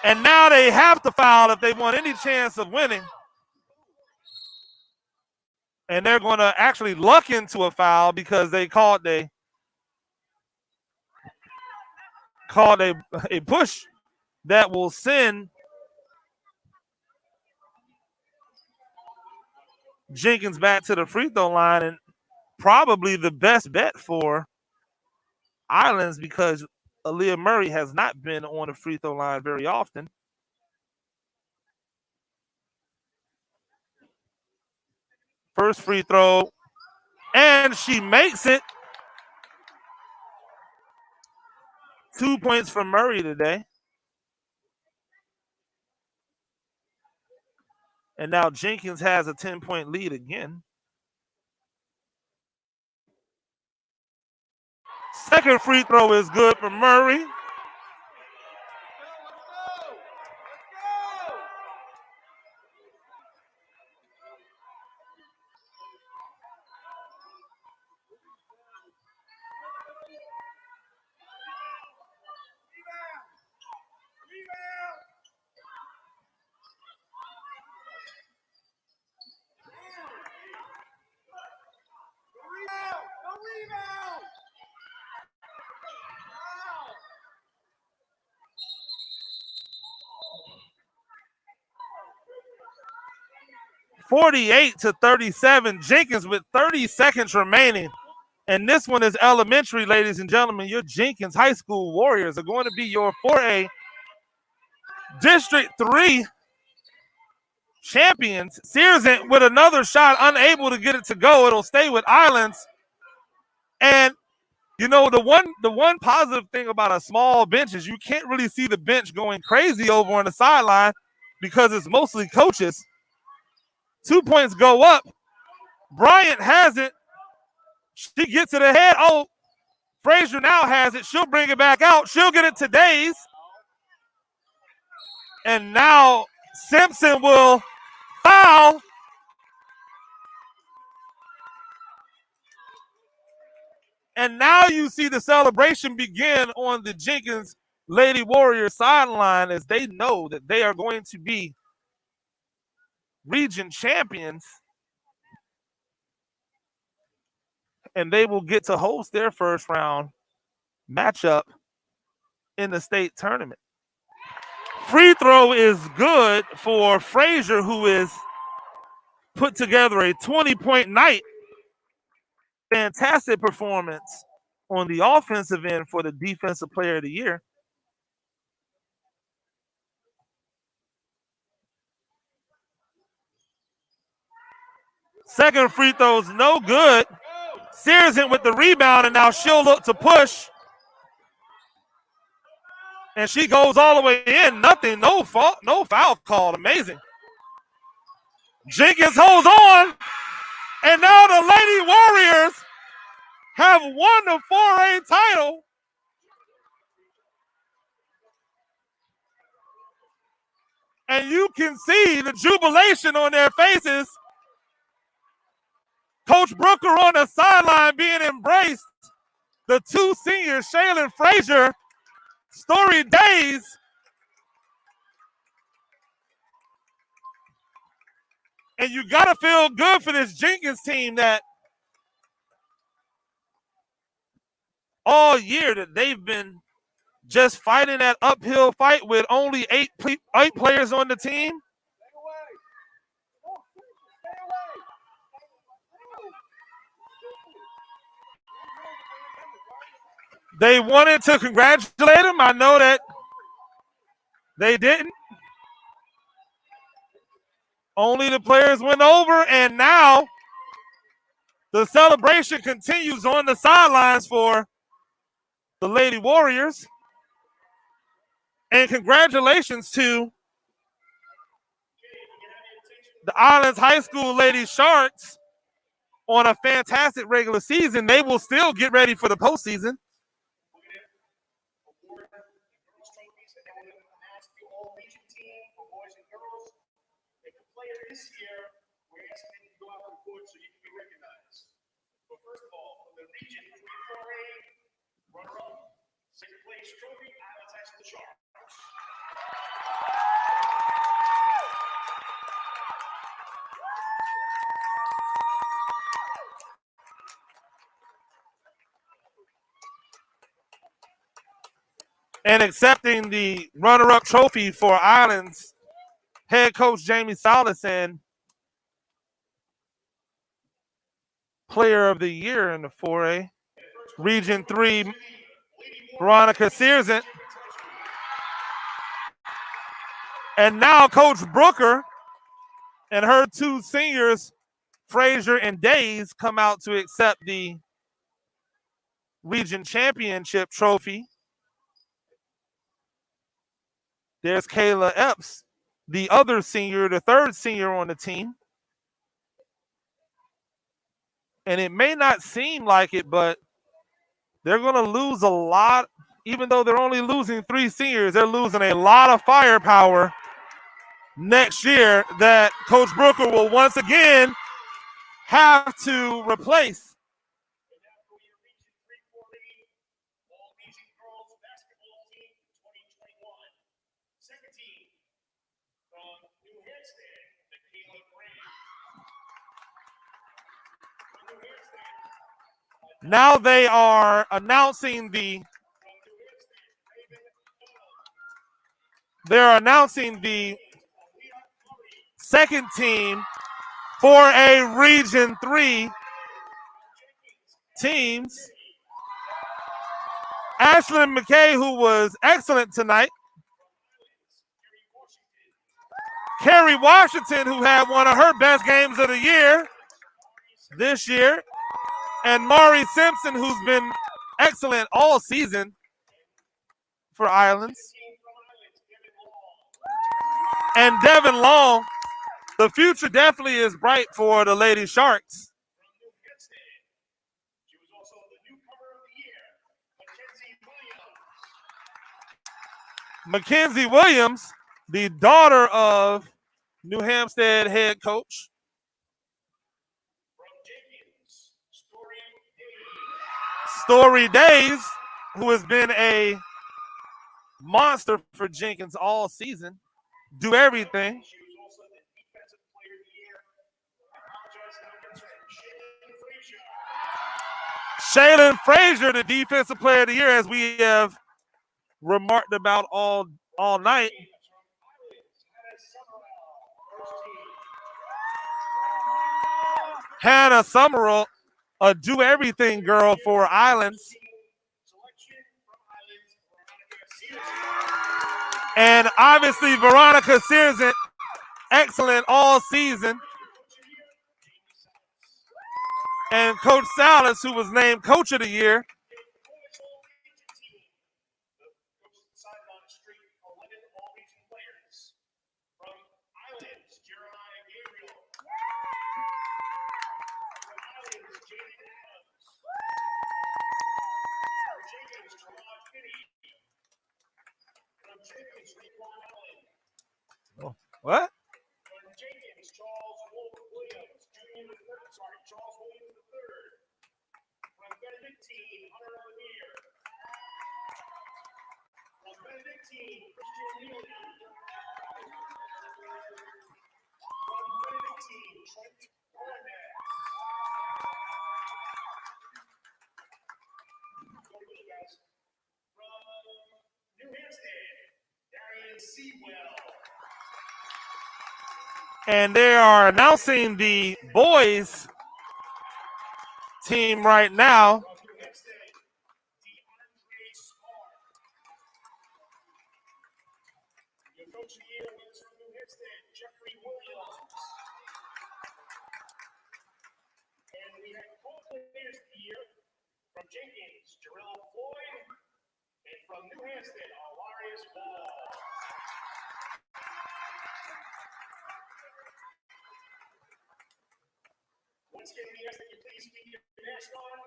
Speaker 2: And now they have to foul if they want any chance of winning. And they're going to actually luck into a foul because they called a push that will send Jenkins back to the free throw line, and probably the best bet for Islands because Aaliyah Murray has not been on the free throw line very often. First free throw, and she makes it. 2 points for Murray today. And now Jenkins has a 10-point lead again. Second free throw is good for Murray. (48-37). Jenkins with 30 seconds remaining. And this one is elementary, ladies and gentlemen. Your Jenkins High School Warriors are going to be your 4A District 3 champions. Searson with another shot, unable to get it to go. It'll stay with Islands. And You know, the one positive thing about a small bench is you can't really see the bench going crazy over on the sideline because it's mostly coaches. 2 points go up. Bryant has it. She gets it ahead. Oh, Frazier now has it. She'll bring it back out. She'll get it to Days. And now Simpson will foul. And now you see the celebration begin on the Jenkins Lady Warriors sideline as they know that they are going to be region champions. And they will get to host their first round matchup in the state tournament. Free throw is good for Frazier, who is put together a 20-point night. Fantastic performance on the offensive end for the Defensive Player of the Year. Second free throw is no good. Sears in with the rebound, and now she'll look to push. And she goes all the way in. Nothing, no fault, no foul called. Amazing. Jenkins holds on. And now the Lady Warriors have won the 4A title. And you can see the jubilation on their faces. Coach Brooker on the sideline being embraced. The two seniors, Shaylin Frazier, Story Days. And you got to feel good for this Jenkins team that all year that they've been just fighting that uphill fight with only eight players on the team. They wanted to congratulate him. I know that they didn't. Only the players went over, and now the celebration continues on the sidelines for the Lady Warriors. And congratulations to the Islands High School Lady Sharks on a fantastic regular season. They will still get ready for the postseason.
Speaker 3: This year, we're asking you to go out on the court so you can be recognized. But first of all, for the Region 3-4A runner-up, second place trophy, Islands High School Sharks.
Speaker 2: And accepting the runner-up trophy for Islands, head coach Jamie Salas and player of the year in the 4A. Region 3, Veronica Searson. And now Coach Brooker and her two seniors, Frazier and Days, come out to accept the region championship trophy. There's Kayla Epps, the other senior, the third senior on the team. And it may not seem like it, but they're going to lose a lot. Even though they're only losing 3 seniors, they're losing a lot of firepower next year that Coach Brooker will once again have to replace. Now they are announcing the second team for a Region 3 teams. Ashlyn McKay, who was excellent tonight. Carrie Washington, who had one of her best games of the year this year. And Mari Simpson, who's been excellent all season for Islands. And Devin Long, the future definitely is bright for the Lady Sharks.
Speaker 3: She was also the newcomer of the year,
Speaker 2: Mackenzie Williams, the daughter of New Hampstead head coach.
Speaker 3: from Jenkins,
Speaker 2: Story Days, who has been a monster for Jenkins all season. Do everything.
Speaker 3: She was also the defensive player of the year. I apologize to the
Speaker 2: Shaylin Frazier, the defensive player of the year, as we have remarked about all night. Hannah Summerall, a do everything girl for Islands. And obviously Veronica Searson, excellent all season. And Coach Salas, who was named Coach of the Year. What?
Speaker 3: Jenkins, Charles Williams Jr. Charles Williams III. From Benedictine, Hunter of the Year. From Benedictine, Christian Neely. From Benedictine, Trent Warner. From New Hampstead, Darian Sewell.
Speaker 2: And they are announcing the boys team right now.
Speaker 3: And we have co-players of the year from Jenkins, Jarrell Floyd, and from New Hampstead, Alarius Wall. Once again, we ask that you please keep your mask on.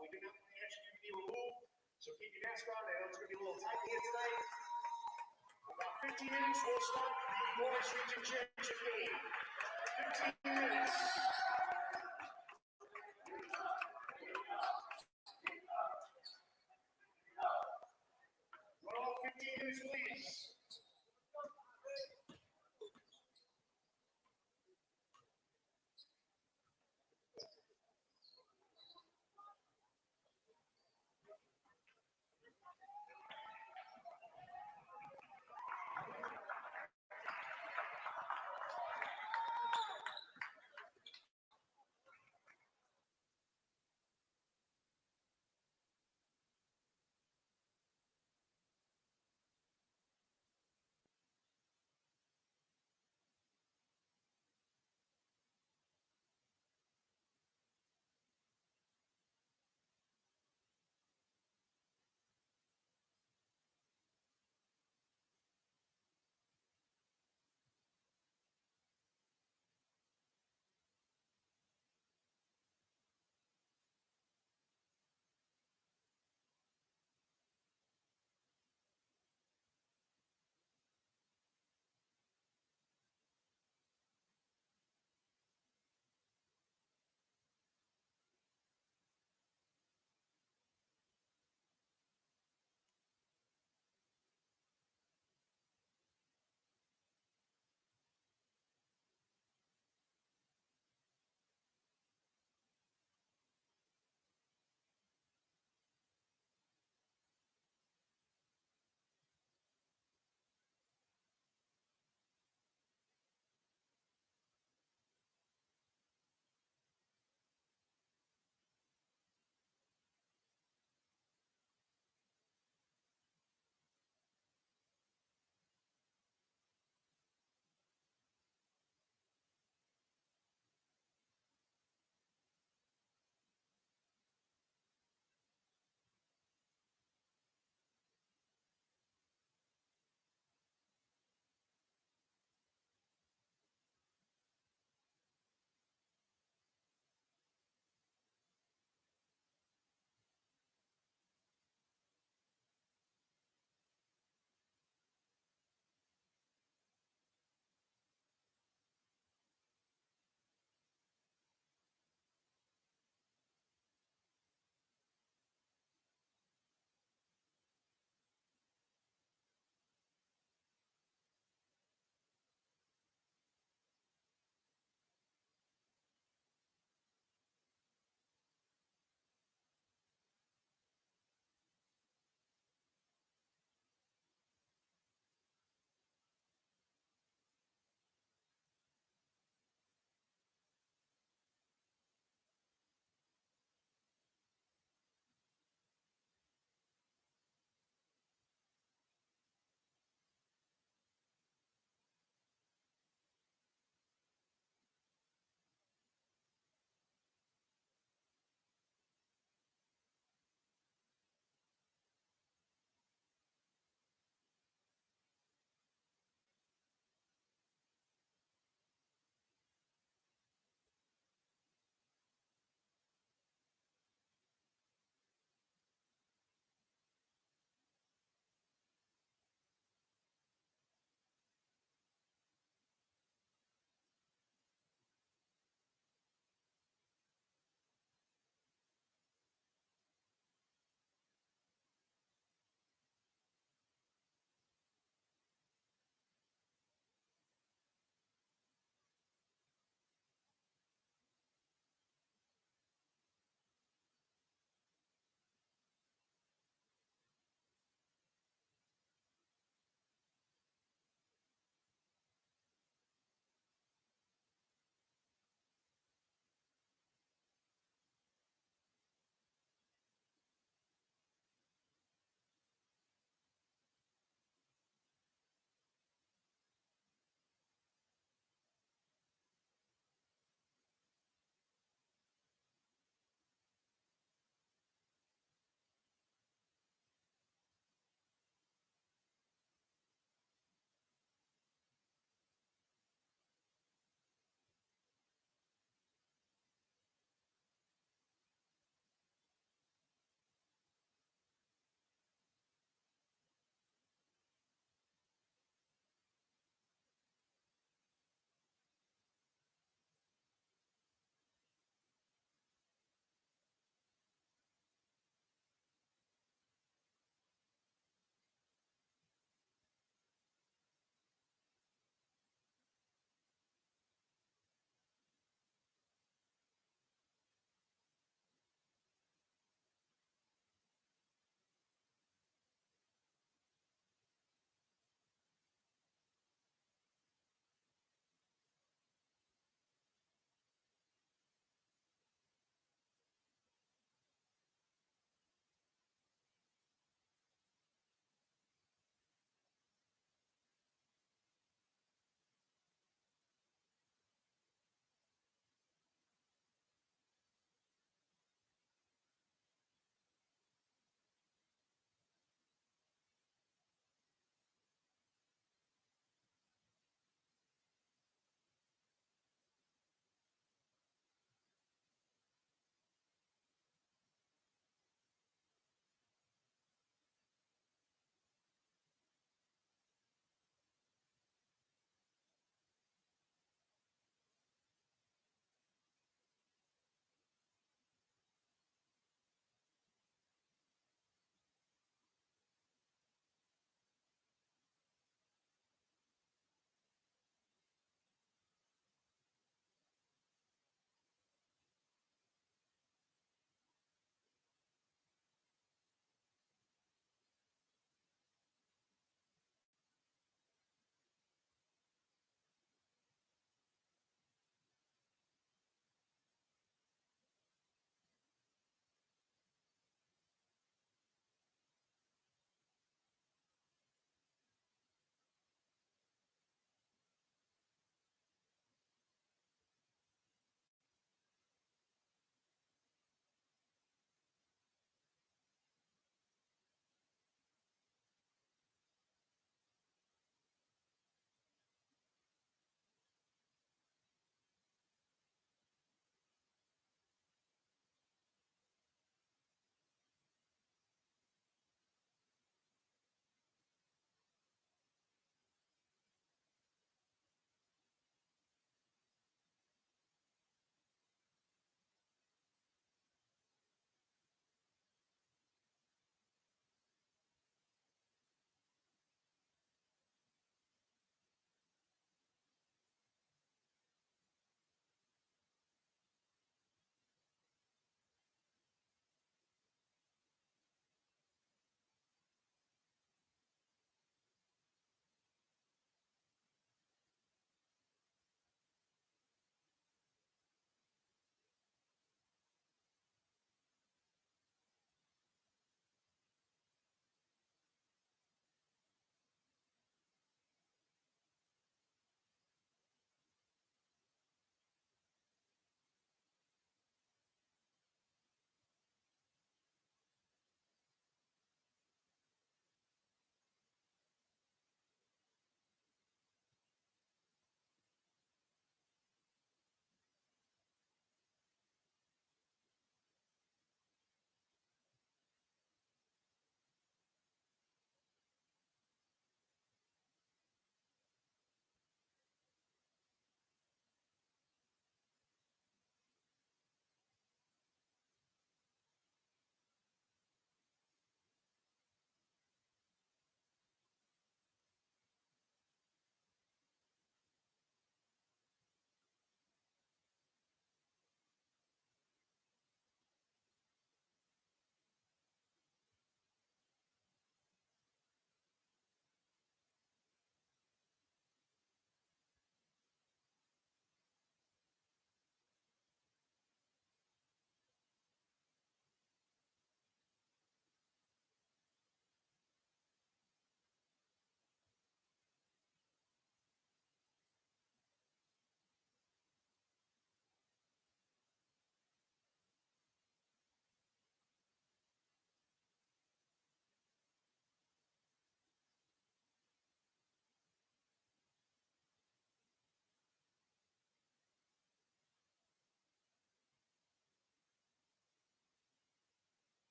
Speaker 3: We do not ask you to be removed, so keep your mask on. I know it's going to be a little tight here tonight. About 15 minutes, we'll start the boys region championship game. 15 minutes. Run off 15 minutes, please.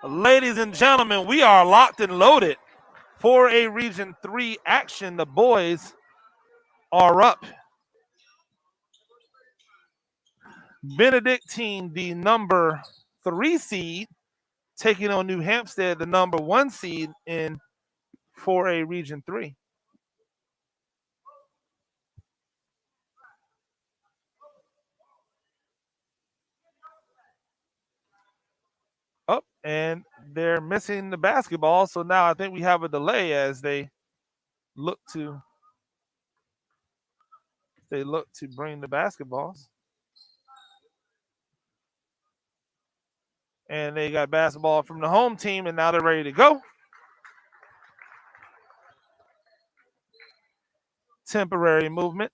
Speaker 2: Ladies and gentlemen, we are locked and loaded for a Region 3 action. The boys are up. Benedictine, the number 3 seed, taking on New Hampstead, the number 1 seed in 4A Region 3. Up, and they're missing the basketball, so now I think we have a delay as they look to bring the basketballs. And they got basketball from the home team, and now they're ready to go. Temporary movement.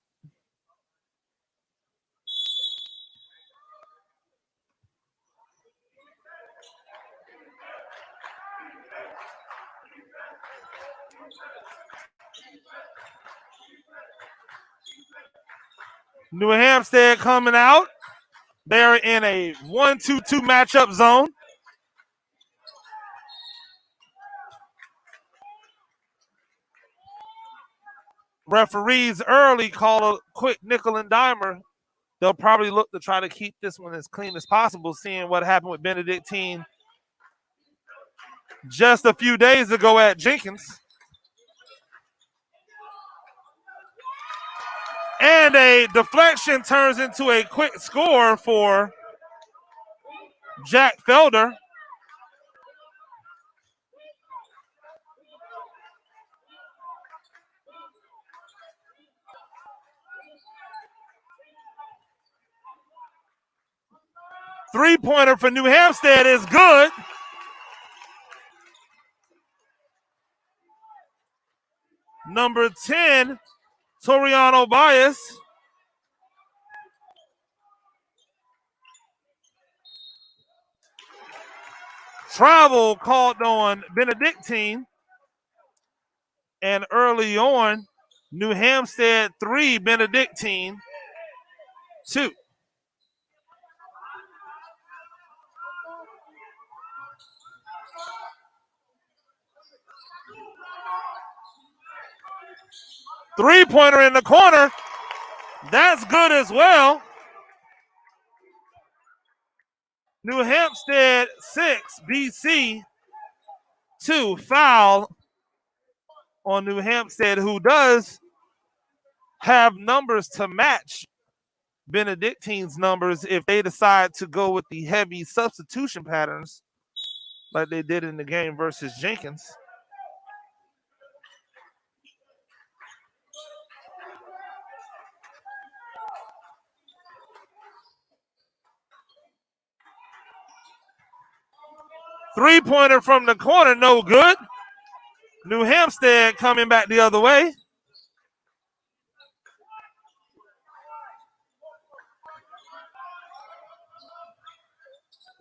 Speaker 2: New Hampstead coming out. They're in a 1-2-2 matchup zone. Referees early call a quick nickel and dimer. They'll probably look to try to keep this one as clean as possible, seeing what happened with Benedictine just a few days ago at Jenkins. And a deflection turns into a quick score for Jack Felder. Three-pointer for New Hampstead is good. Number 10, Toriano Bias. Travel called on Benedictine. And early on, New Hampstead 3, Benedictine 2. Three-pointer in the corner. That's good as well. New Hampstead 6, BC 2. Foul on New Hampstead, who does have numbers to match Benedictine's numbers if they decide to go with the heavy substitution patterns like they did in the game versus Jenkins. Three-pointer from the corner, no good. New Hampstead coming back the other way.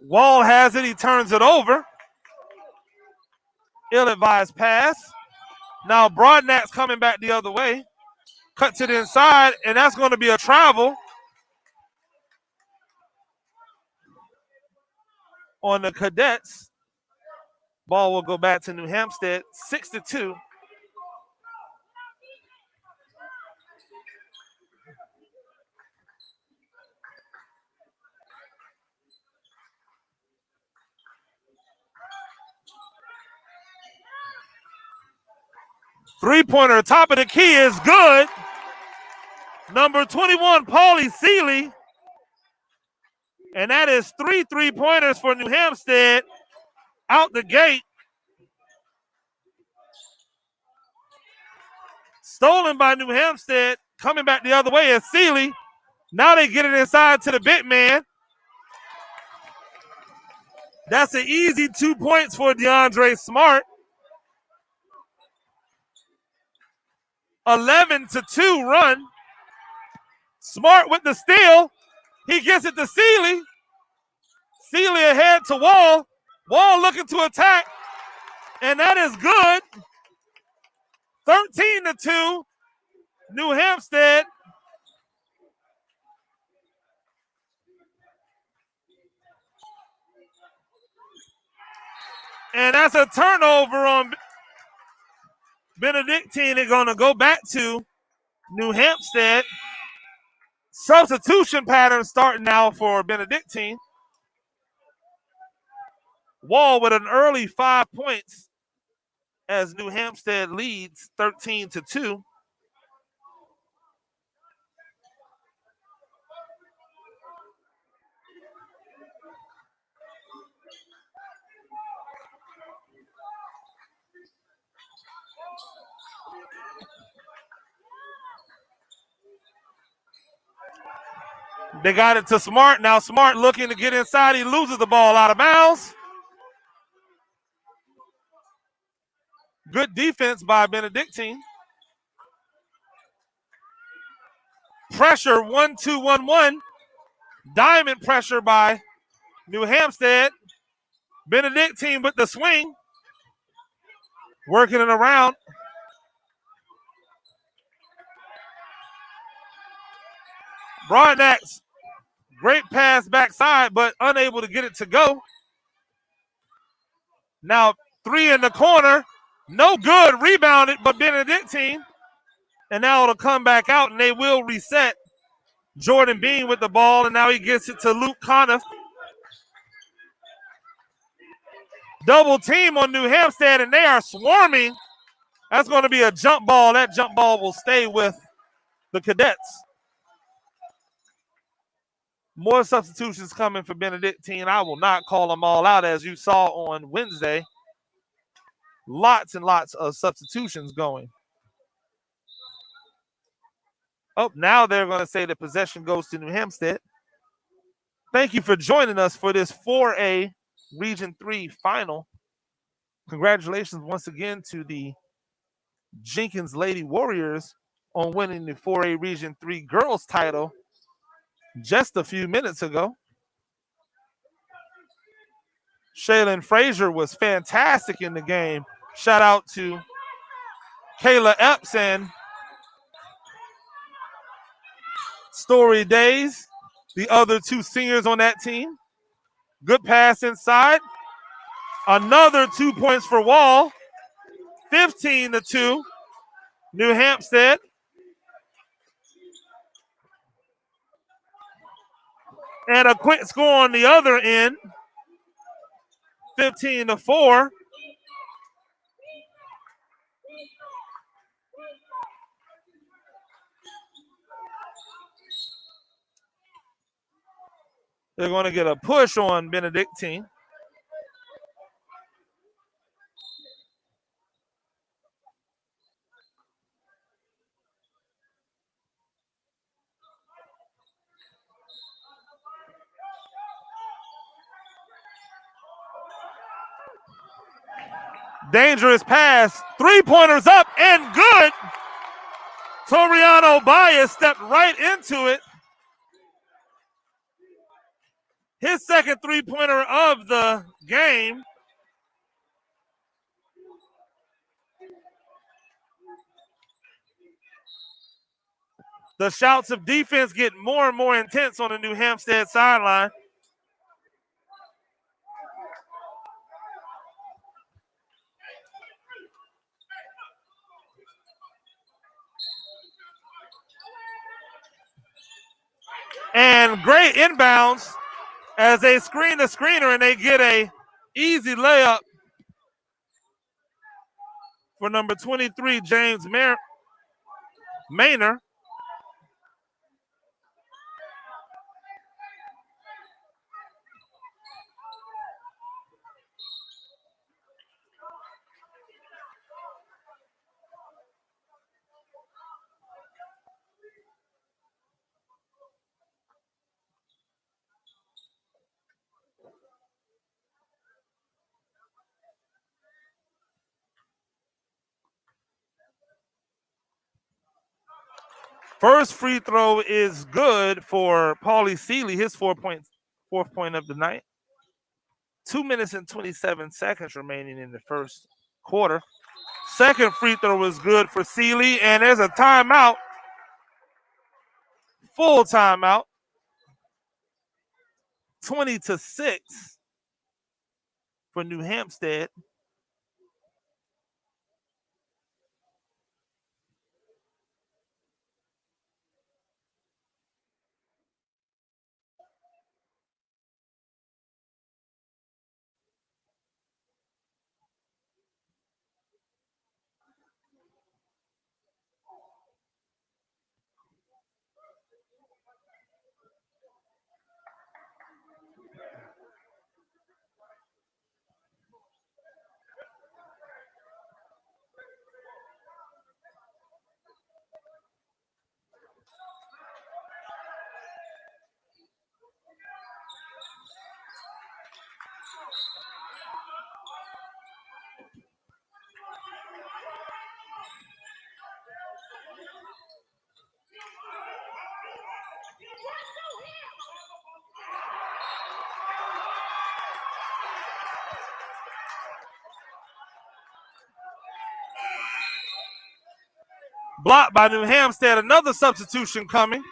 Speaker 2: Wall has it, he turns it over. Ill-advised pass. Now Broadnack's coming back the other way. Cuts it inside, and that's going to be a travel on the Cadets. Ball will go back to New Hampstead, 6-2. Three-pointer, top of the key is good. Number 21, Paulie Seeley. And that is 3 three-pointers for New Hampstead out the gate. Stolen by New Hampstead. Coming back the other way is Seeley. Now they get it inside to the big man. That's an easy 2 points for DeAndre Smart. 11-2 run. Smart with the steal. He gets it to Seeley. Seeley ahead to Wall. Wall looking to attack. And that is good. 13-2. New Hampstead. And that's a turnover on Benedictine. They're going to go back to New Hampstead. Substitution pattern starting now for Benedictine. Wall with an early 5 points as New Hampstead leads 13-2. They got it to Smart. Now Smart looking to get inside. He loses the ball out of bounds. Good defense by Benedictine. Pressure 1-2-1-1. Diamond pressure by New Hampstead. Benedictine with the swing. Working it around. Broadnax, great pass backside, but unable to get it to go. Now 3 in the corner. No good. Rebounded, but Benedictine. And now it'll come back out, and they will reset. Jordan Bean with the ball, and now he gets it to Luke Conniff. Double team on New Hampstead, and they are swarming. That's going to be a jump ball. That jump ball will stay with the Cadets. More substitutions coming for Benedictine. I will not call them all out, as you saw on Wednesday. Lots and lots of substitutions going. Oh, now they're going to say the possession goes to New Hampstead. Thank you for joining us for this 4A Region 3 final. Congratulations once again to the Jenkins Lady Warriors on winning the 4A Region 3 girls title just a few minutes ago. Shaylin Frazier was fantastic in the game. Shout out to Kayla Epps and Story Days, the other two seniors on that team. Good pass inside. Another 2 points for Wall. 15-2. New Hampstead. And a quick score on the other end. 15-4. They're going to get a push on Benedictine. Dangerous pass. 3-pointers up and good. Toriano Baez stepped right into it. His second 3-pointer of the game. The shouts of defense get more and more intense on the New Hampstead sideline. And great inbounds as they screen the screener and they get a easy layup for number 23, James Maynor. First free throw is good for Paulie Seeley, his fourth point of the night. 2 minutes and 27 seconds remaining in the first quarter. Second free throw is good for Seeley, and there's a timeout. Full timeout. 20-6. for New Hampstead. Blocked by New Hampstead. Another substitution coming.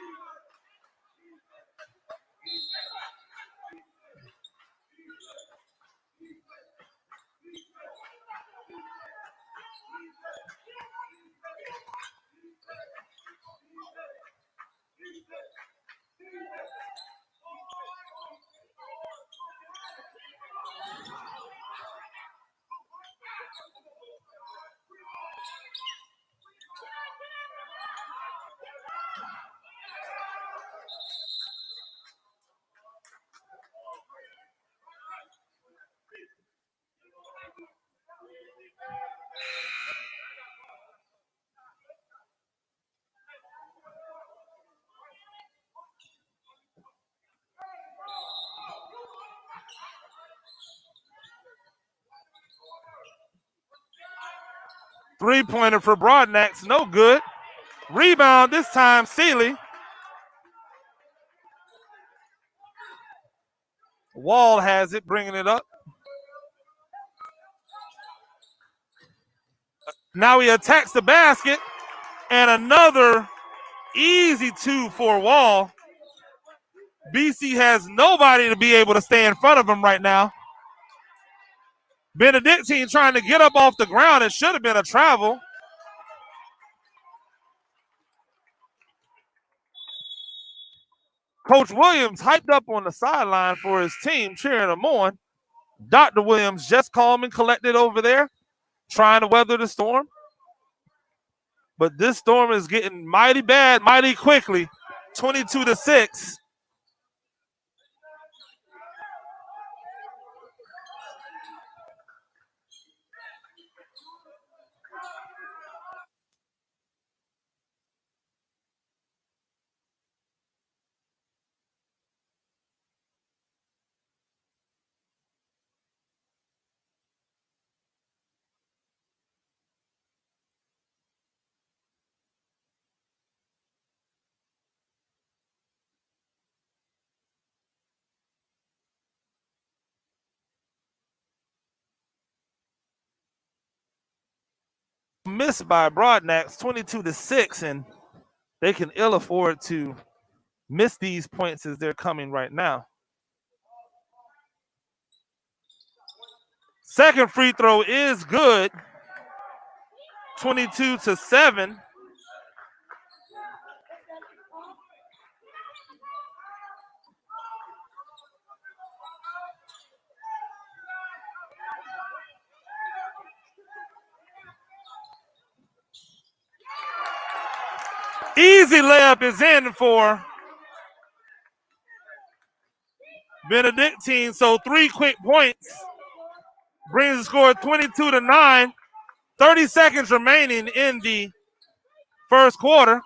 Speaker 2: Three-pointer for Broadnax, no good. Rebound this time, Seeley. Wall has it, bringing it up. Now he attacks the basket, and another easy two for Wall. BC has nobody to be able to stay in front of him right now. Benedictine trying to get up off the ground. It should have been a travel. Coach Williams hyped up on the sideline for his team, cheering them on. Dr. Williams just calm and collected over there, trying to weather the storm. But this storm is getting mighty bad, mighty quickly. 22-6. Missed by Broadnax, 22-6, and they can ill afford to miss these points as they're coming right now. Second free throw is good. 22-7. Easy layup is in for Benedictine. So 3 quick points brings the score 22-9. 30 seconds remaining in the first quarter.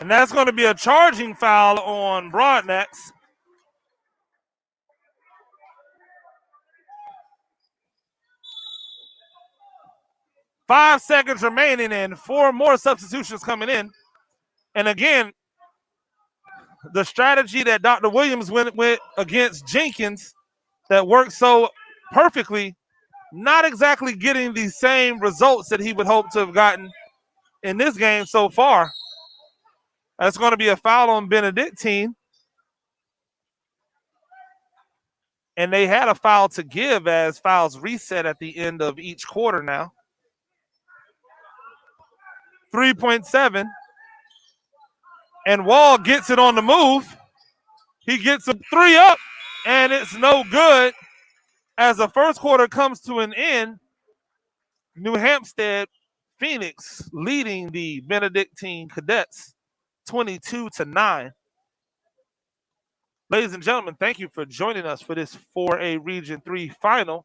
Speaker 2: And that's going to be a charging foul on Broadnax. 5 seconds remaining and 4 more substitutions coming in. And again, the strategy that Dr. Williams went with against Jenkins that worked so perfectly, not exactly getting the same results that he would hope to have gotten in this game so far. That's going to be a foul on Benedictine. And they had a foul to give as fouls reset at the end of each quarter now. 3.7. And Wall gets it on the move. He gets a 3 up, and it's no good. As the first quarter comes to an end, New Hampstead Phoenix leading the Benedictine Cadets 22-9. Ladies and gentlemen, thank you for joining us for this 4A Region 3 final.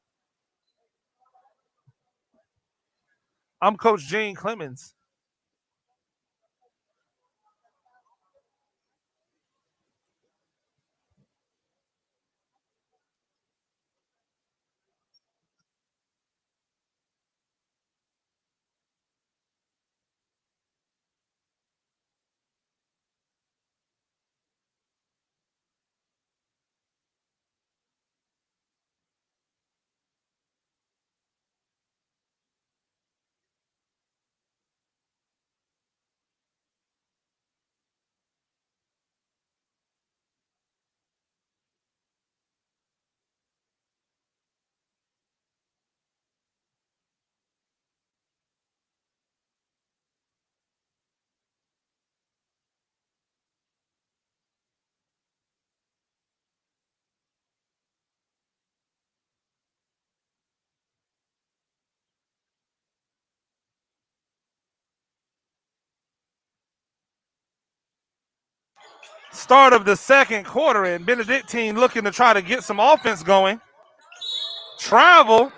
Speaker 2: I'm Coach Gene Clemens. Start of the second quarter, and Benedictine looking to try to get some offense going. Travel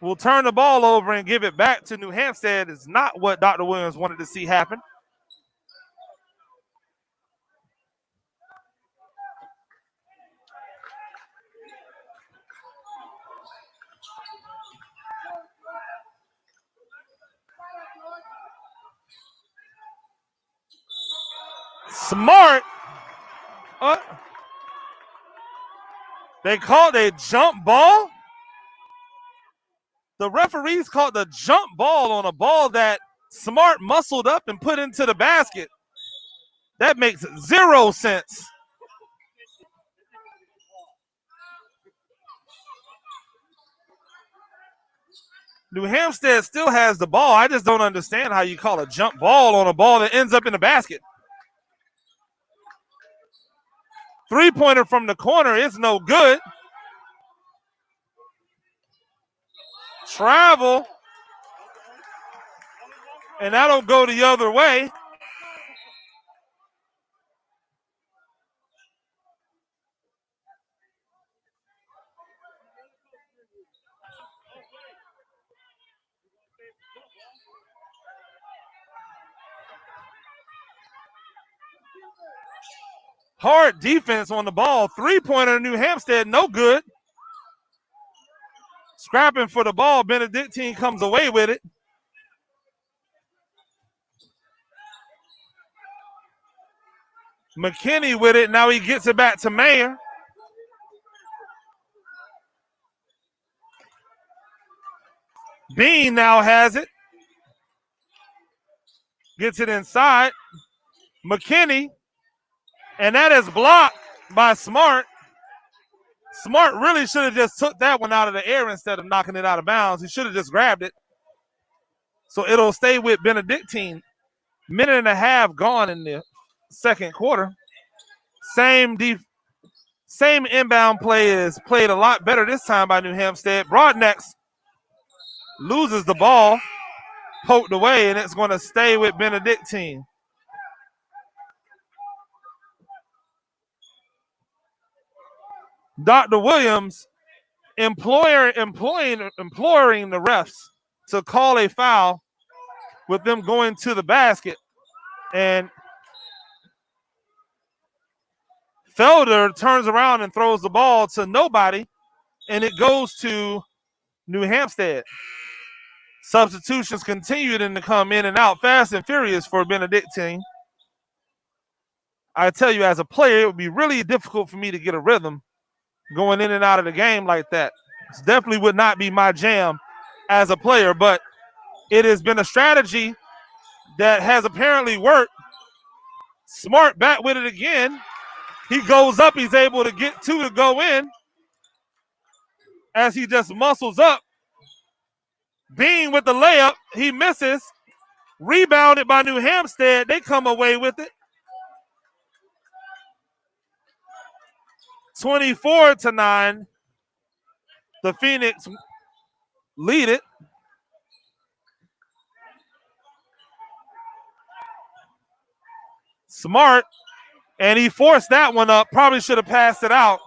Speaker 2: will turn the ball over and give it back to New Hampstead. Is not what Dr. Williams wanted to see happen. Smart. They called a jump ball. The referees called the jump ball on a ball that Smart muscled up and put into the basket. That makes 0 sense. New Hampstead still has the ball. I just don't understand how you call a jump ball on a ball that ends up in the basket. 3-pointer from the corner is no good. Travel. And that'll go the other way. Hard defense on the ball. 3-pointer, New Hampstead, no good. Scrapping for the ball. Benedictine comes away with it. McKinney with it. Now he gets it back to Mayer. Bean now has it. Gets it inside. McKinney. And that is blocked by Smart. Smart really should have just took that one out of the air instead of knocking it out of bounds. He should have just grabbed it. So it'll stay with Benedictine. Minute and a half gone in the second quarter. Same inbound play is played a lot better this time by New Hampstead. Broadnecks loses the ball, poked away, and it's going to stay with Benedictine. Dr. Williams imploring the refs to call a foul with them going to the basket. And Felder turns around and throws the ball to nobody, and it goes to New Hampstead. Substitutions continued to come in and out fast and furious for Benedictine. I tell you, as a player, it would be really difficult for me to get a rhythm going in and out of the game like that. It definitely would not be my jam as a player, but it has been a strategy that has apparently worked. Smart back with it again. He goes up. He's able to get two to go in as he just muscles up. Bean with the layup. He misses. Rebounded by New Hampstead. They come away with it. 24-9. The Phoenix lead it. Smart. And he forced that one up. Probably should have passed it out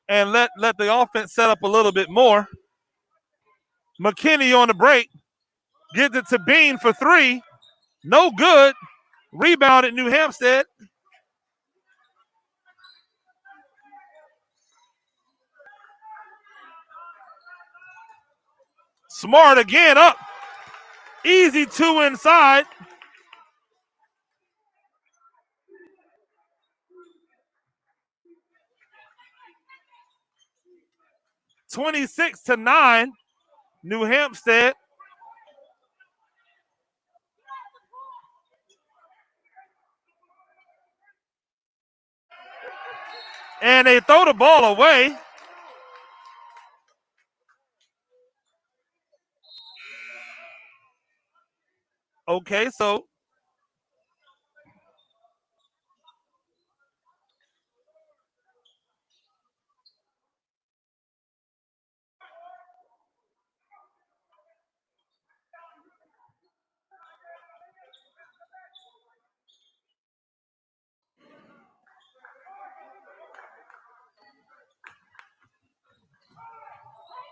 Speaker 2: and let the offense set up a little bit more. McKinney on the break. Gets it to Bean for three. No good. Rebounded New Hampstead. Smart again up. Easy two inside. (26-9). New Hampstead. And they throw the ball away. Okay, so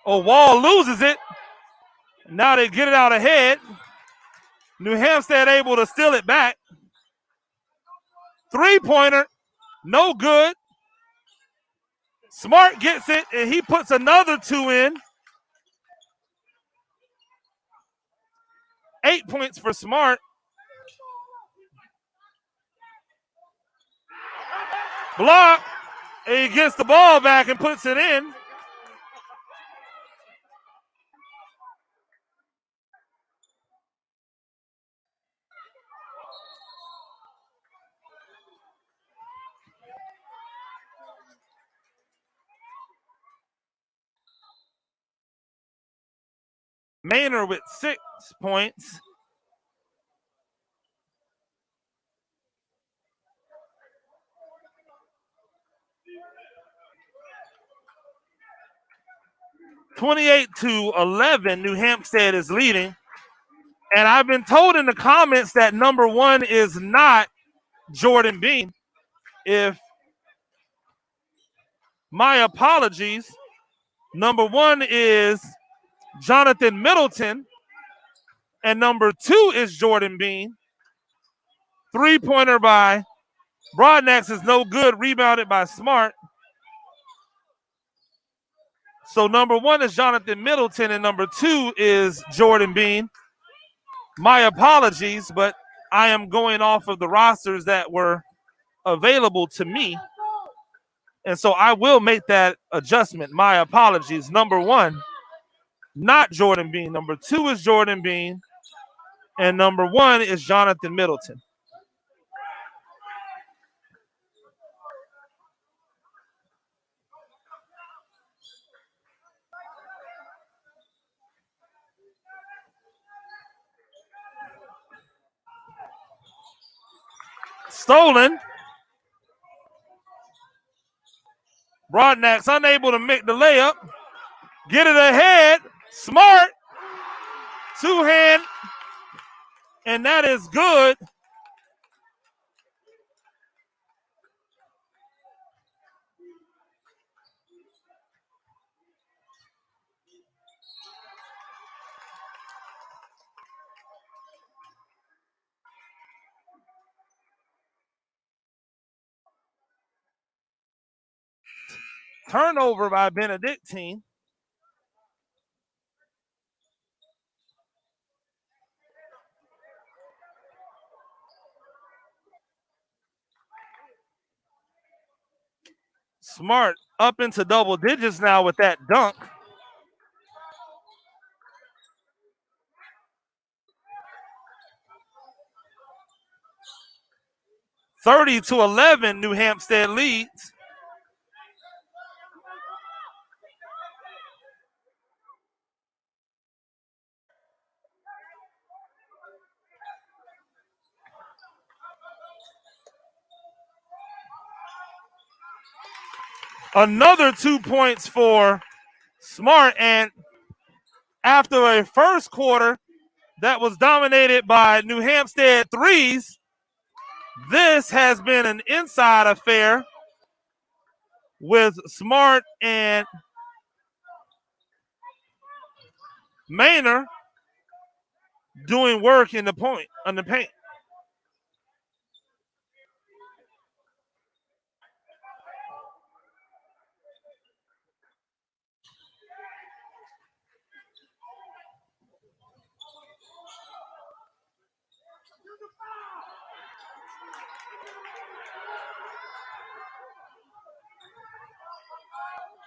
Speaker 2: Wall loses it. Now they get it out ahead. New Hampstead able to steal it back. Three-pointer, no good. Smart gets it, and he puts another two in. 8 points for Smart. Block, and he gets the ball back and puts it in. Maynard with 6 points. (28-11). New Hampstead is leading. And I've been told in the comments that number one is not Jordan Bean. My apologies. Number one is Jonathan Middleton. And number two is Jordan Bean. Three-pointer by Broadnax is no good. Rebounded by Smart. So number one is Jonathan Middleton and number two is Jordan Bean. My apologies, but I am going off of the rosters that were available to me. And so I will make that adjustment. My apologies. Number one, not Jordan Bean. Number two is Jordan Bean. And number one is Jonathan Middleton. Stolen. Broadnax unable to make the layup. Get it ahead. Smart. Two-hand. And that is good. Turnover by Benedictine. Smart up into double digits now with that dunk. (30-11), New Hampstead leads. Another 2 points for Smart, and after a first quarter that was dominated by New Hampstead threes, this has been an inside affair with Smart and Maynard doing work in the paint.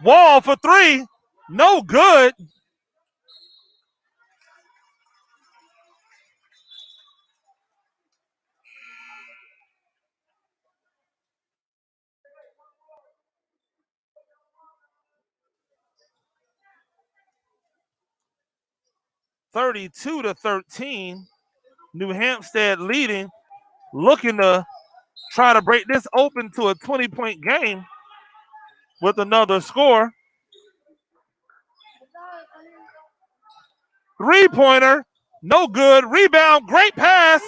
Speaker 2: Wall for three, no good. (32-13), New Hampstead leading, looking to try to break this open to a 20-point game with another score. Three-pointer, no good. Rebound, great pass,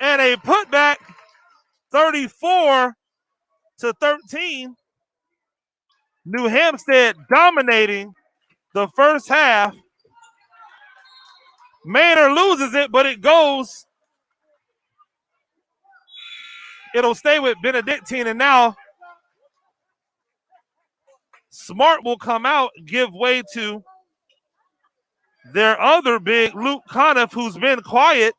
Speaker 2: and a putback. 34-13. New Hampstead dominating the first half. Maynard loses it, but it goes. It'll stay with Benedictine, and now Smart will come out, give way to their other big, Luke Conniff, who's been quiet.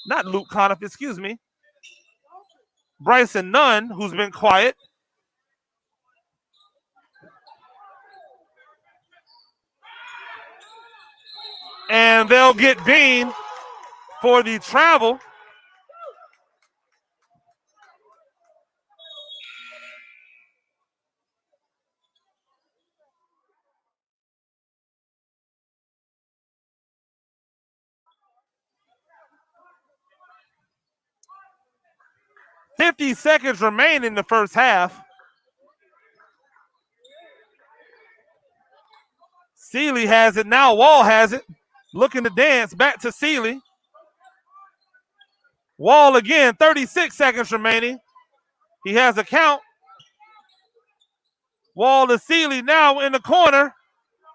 Speaker 2: Not Luke Conniff, excuse me. Bryson Nunn, who's been quiet. And they'll get Bean for the travel. (50 seconds remain in the first half. Seeley has it now. Wall has it. Looking to dance. Back to Seeley. Wall again. 36 seconds remaining. He has a count. Wall to Seeley now in the corner.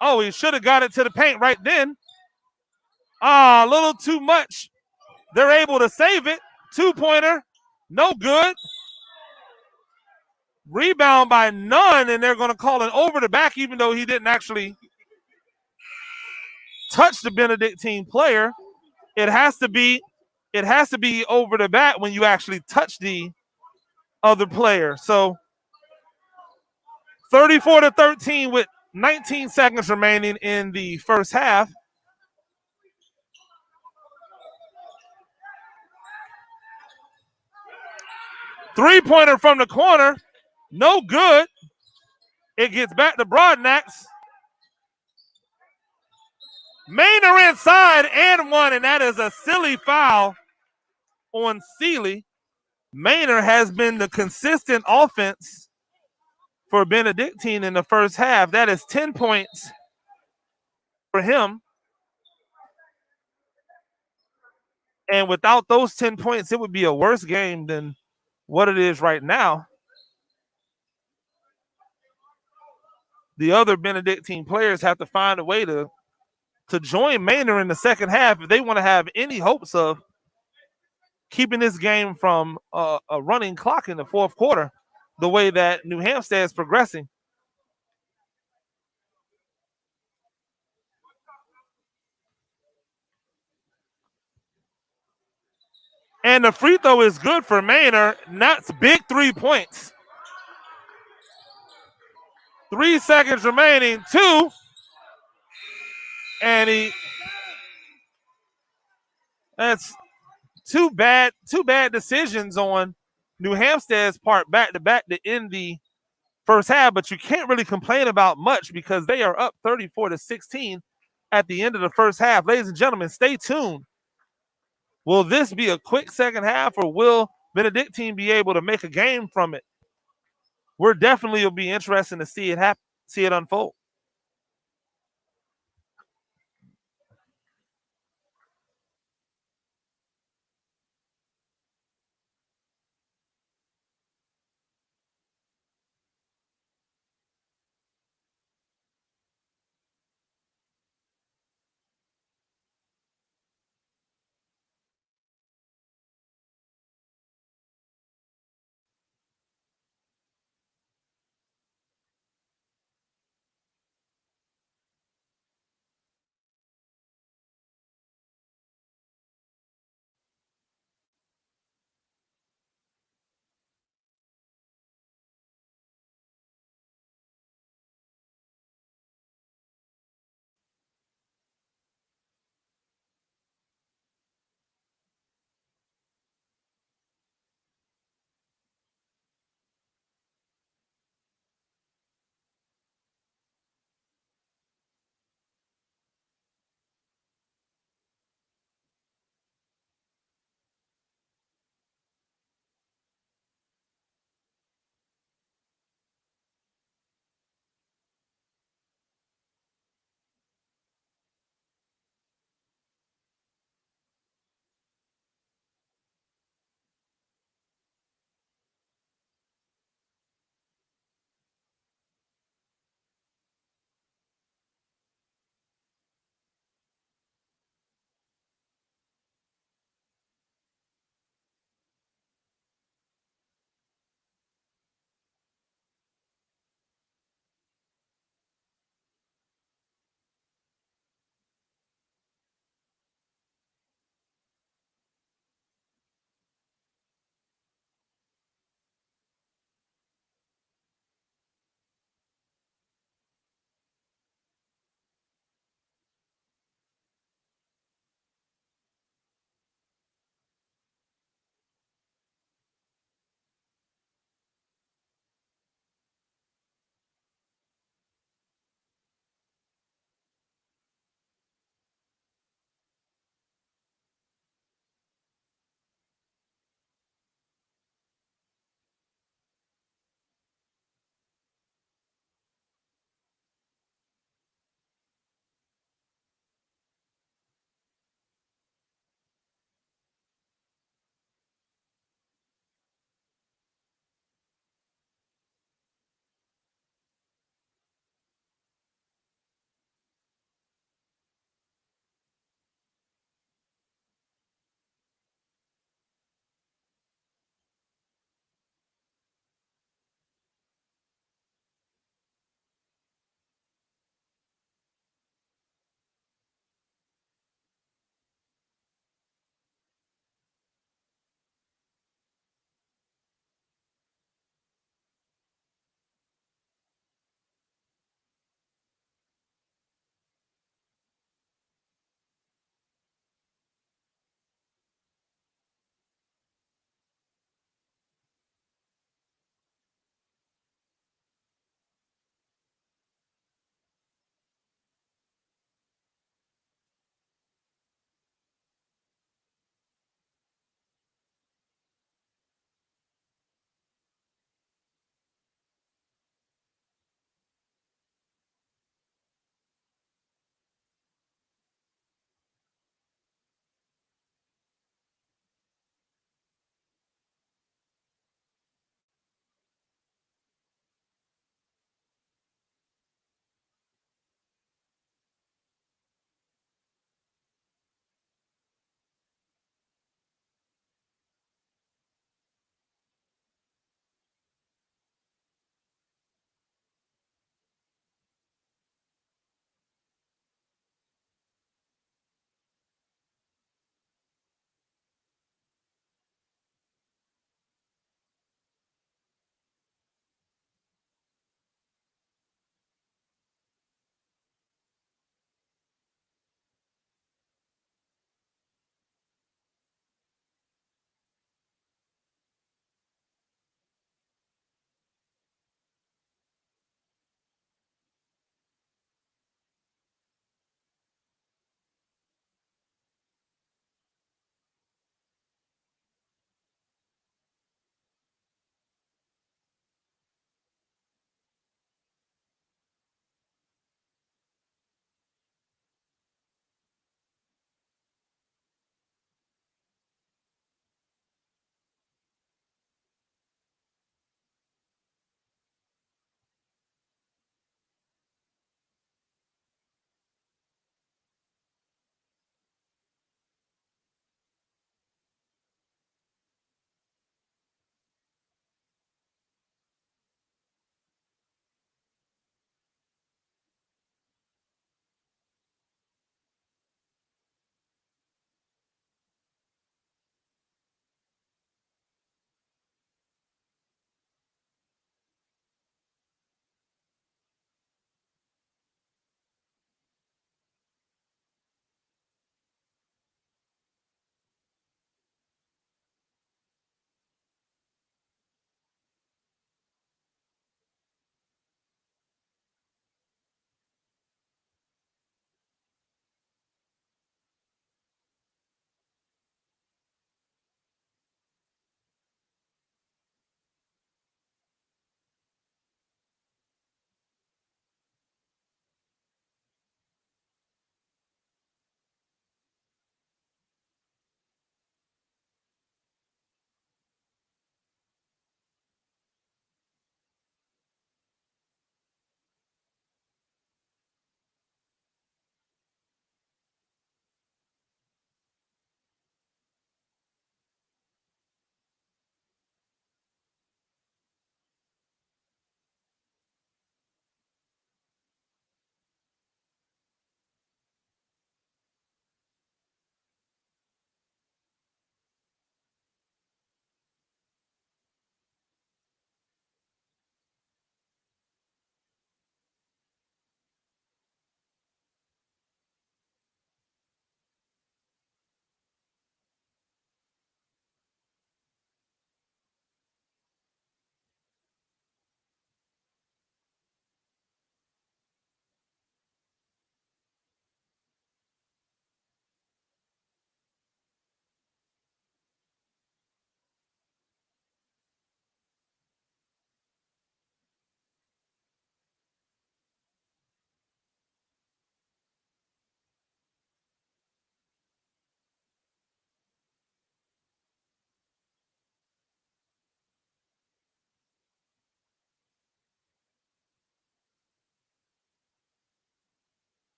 Speaker 2: Oh, he should have got it to the paint right then. A little too much. They're able to save it. Two-pointer. No good. Rebound by Nunn, and they're going to call it over the back, even though he didn't actually touch the Benedictine player. It has to be over the back when you actually touch the other player. So 34-13 with 19 seconds remaining in the first half. Three-pointer from the corner. No good. It gets back to Broadnax. Maynard inside and one, and that is a silly foul on Seeley. Maynard has been the consistent offense for Benedictine in the first half. That is 10 points for him. And without those 10 points, it would be a worse game than what it is right now. The other Benedictine players have to find a way to join Maynard in the second half if they want to have any hopes of keeping this game from a running clock in the fourth quarter, the way that New Hampstead is progressing. And the free throw is good for Maynard. That's big 3 points. 3 seconds remaining. 2. And that's two bad decisions on New Hampstead's part back to back to end the first half, but you can't really complain about much because they are up 34-16 at the end of the first half. Ladies and gentlemen, stay tuned. Will this be a quick second half, or will Benedictine be able to make a game from it? We're definitely will be interested to see it unfold.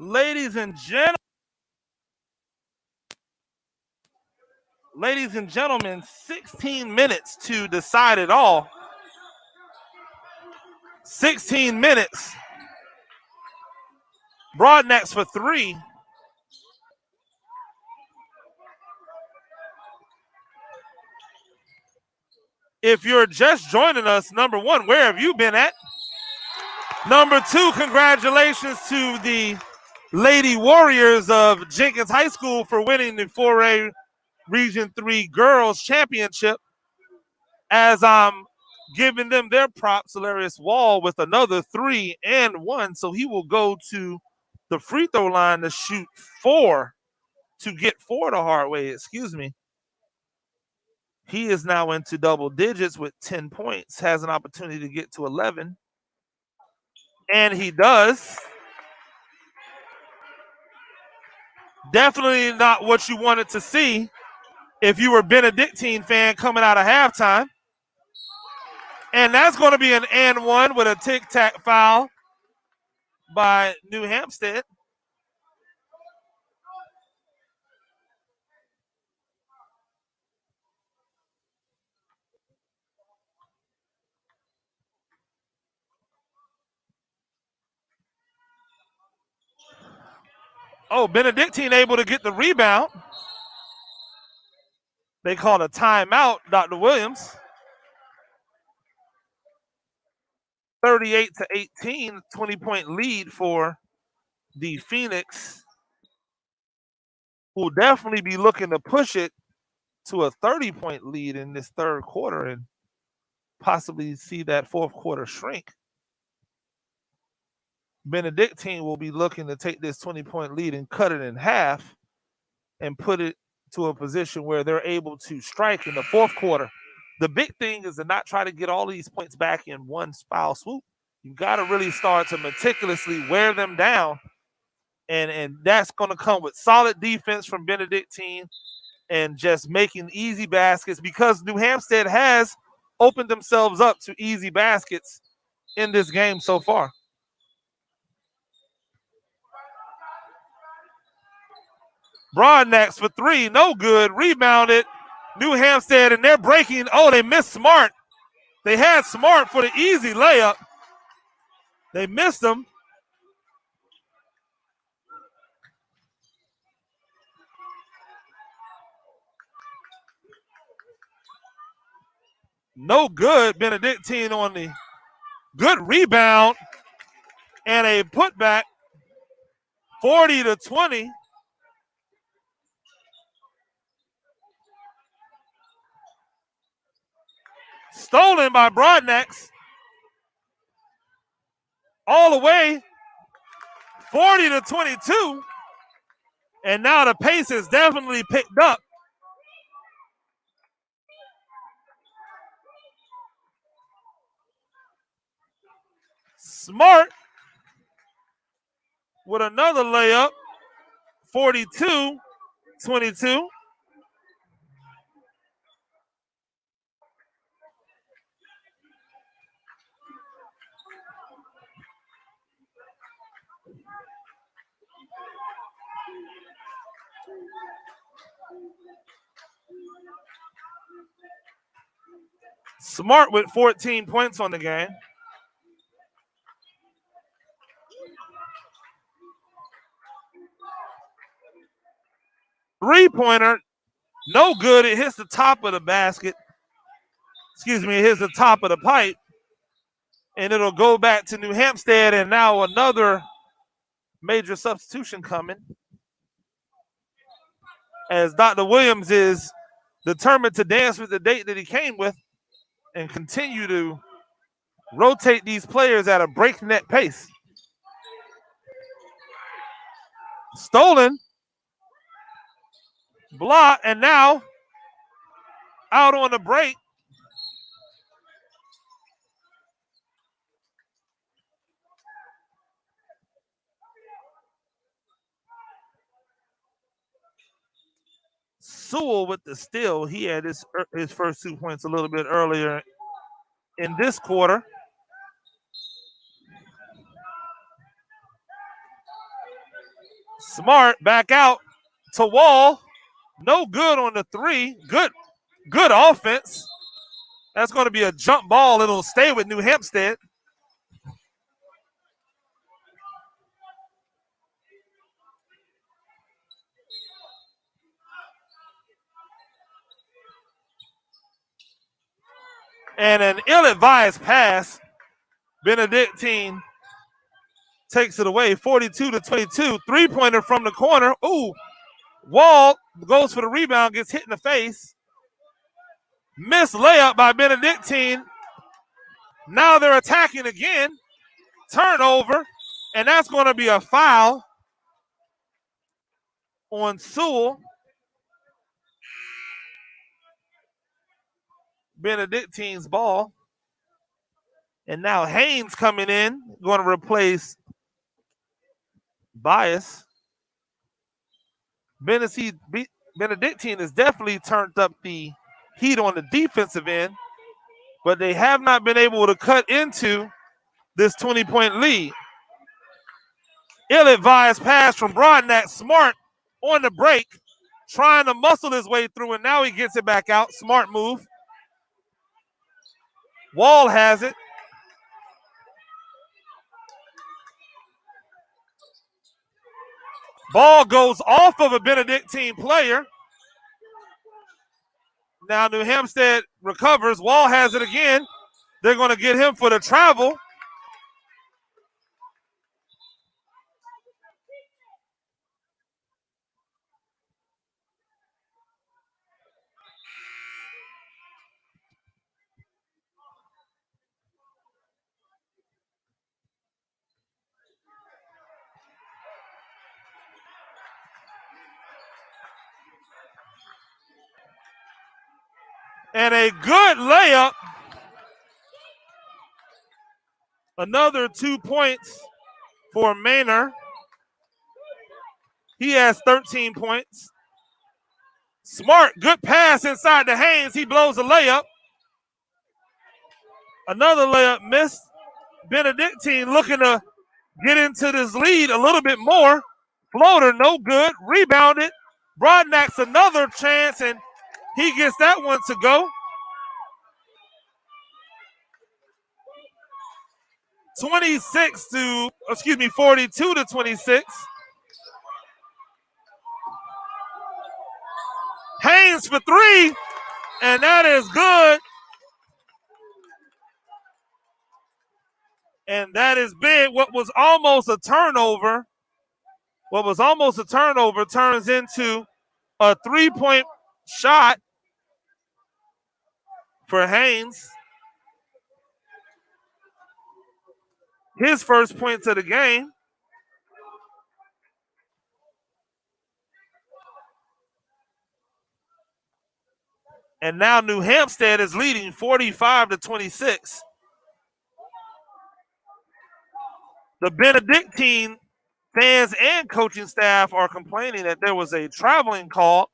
Speaker 2: Ladies and gentlemen, 16 minutes to decide it all. 16 minutes. Broadnecks for 3. If you're just joining us, number 1, where have you been at? Number 2, congratulations to the Lady Warriors of Jenkins High School for winning the 4A Region 3 Girls Championship. As I'm giving them their props, Hilarious Wall with another 3 and 1. So he will go to the free throw line to shoot 4 to get 4 the hard way, excuse me. He is now into double digits with 10 points, has an opportunity to get to 11. And he does. Definitely not what you wanted to see if you were a Benedictine fan coming out of halftime. And that's going to be an and 1 with a tic-tac foul by New Hampstead. Oh, Benedictine able to get the rebound. They called a timeout, Dr. Williams. 38-18, 20-point lead for the Phoenix, who will definitely be looking to push it to a 30-point lead in this third quarter and possibly see that fourth quarter shrink. Benedictine will be looking to take this 20-point lead and cut it in half and put it to a position where they're able to strike in the fourth quarter. The big thing is to not try to get all these points back in one foul swoop. You've got to really start to meticulously wear them down. And that's going to come with solid defense from Benedictine and just making easy baskets, because New Hampstead has opened themselves up to easy baskets in this game so far. Broadnecks for 3, no good. Rebounded. New Hampstead, and they're breaking. Oh, they missed Smart. They had Smart for the easy layup. They missed him. No good. Benedictine on the good rebound and a putback. 40-20. Stolen by Broadnecks. All the way. 40-22. And now the pace is definitely picked up. Smart with another layup. 42-22. Smart with 14 points on the game. Three-pointer, no good. It hits the top of the basket. Excuse me, it hits the top of the pipe. And it'll go back to New Hampstead, and now another major substitution coming, as Dr. Williams is determined to dance with the date that he came with and continue to rotate these players at a breakneck pace. Stolen. Block, and now out on the break. Sewell with the steal. He had his first 2 points a little bit earlier in this quarter. Smart back out to Wall. No good on the three. Good offense. That's going to be a jump ball. It'll stay with New Hampstead. And an ill-advised pass. Benedictine takes it away, 42-22. Three-pointer from the corner. Ooh, Wall goes for the rebound, gets hit in the face. Missed layup by Benedictine. Now they're attacking again. Turnover, and that's going to be a foul on Sewell. Benedictine's ball. And now Haynes coming in, going to replace Bias. Benedictine has definitely turned up the heat on the defensive end, but they have not been able to cut into this 20-point lead. Ill-advised pass from Broadnax. Smart on the break, trying to muscle his way through, and now he gets it back out. Smart move. Wall has it. Ball goes off of a Benedictine player. Now New Hampstead recovers. Wall has it again. They're going to get him for the travel. And a good layup. Another 2 points for Maynard. He has 13 points. Smart, good pass inside to Haynes. He blows a layup. Another layup missed. Benedictine looking to get into this lead a little bit more. Floater, no good. Rebounded. Broadnax another chance, and he gets that one to go. 42-26. Haynes for three, and that is good. And that is big. What was almost a turnover turns into a 3-point shot for Haynes. His first points of the game. And now New Hampstead is leading 45-26. The Benedictine fans and coaching staff are complaining that there was a traveling call.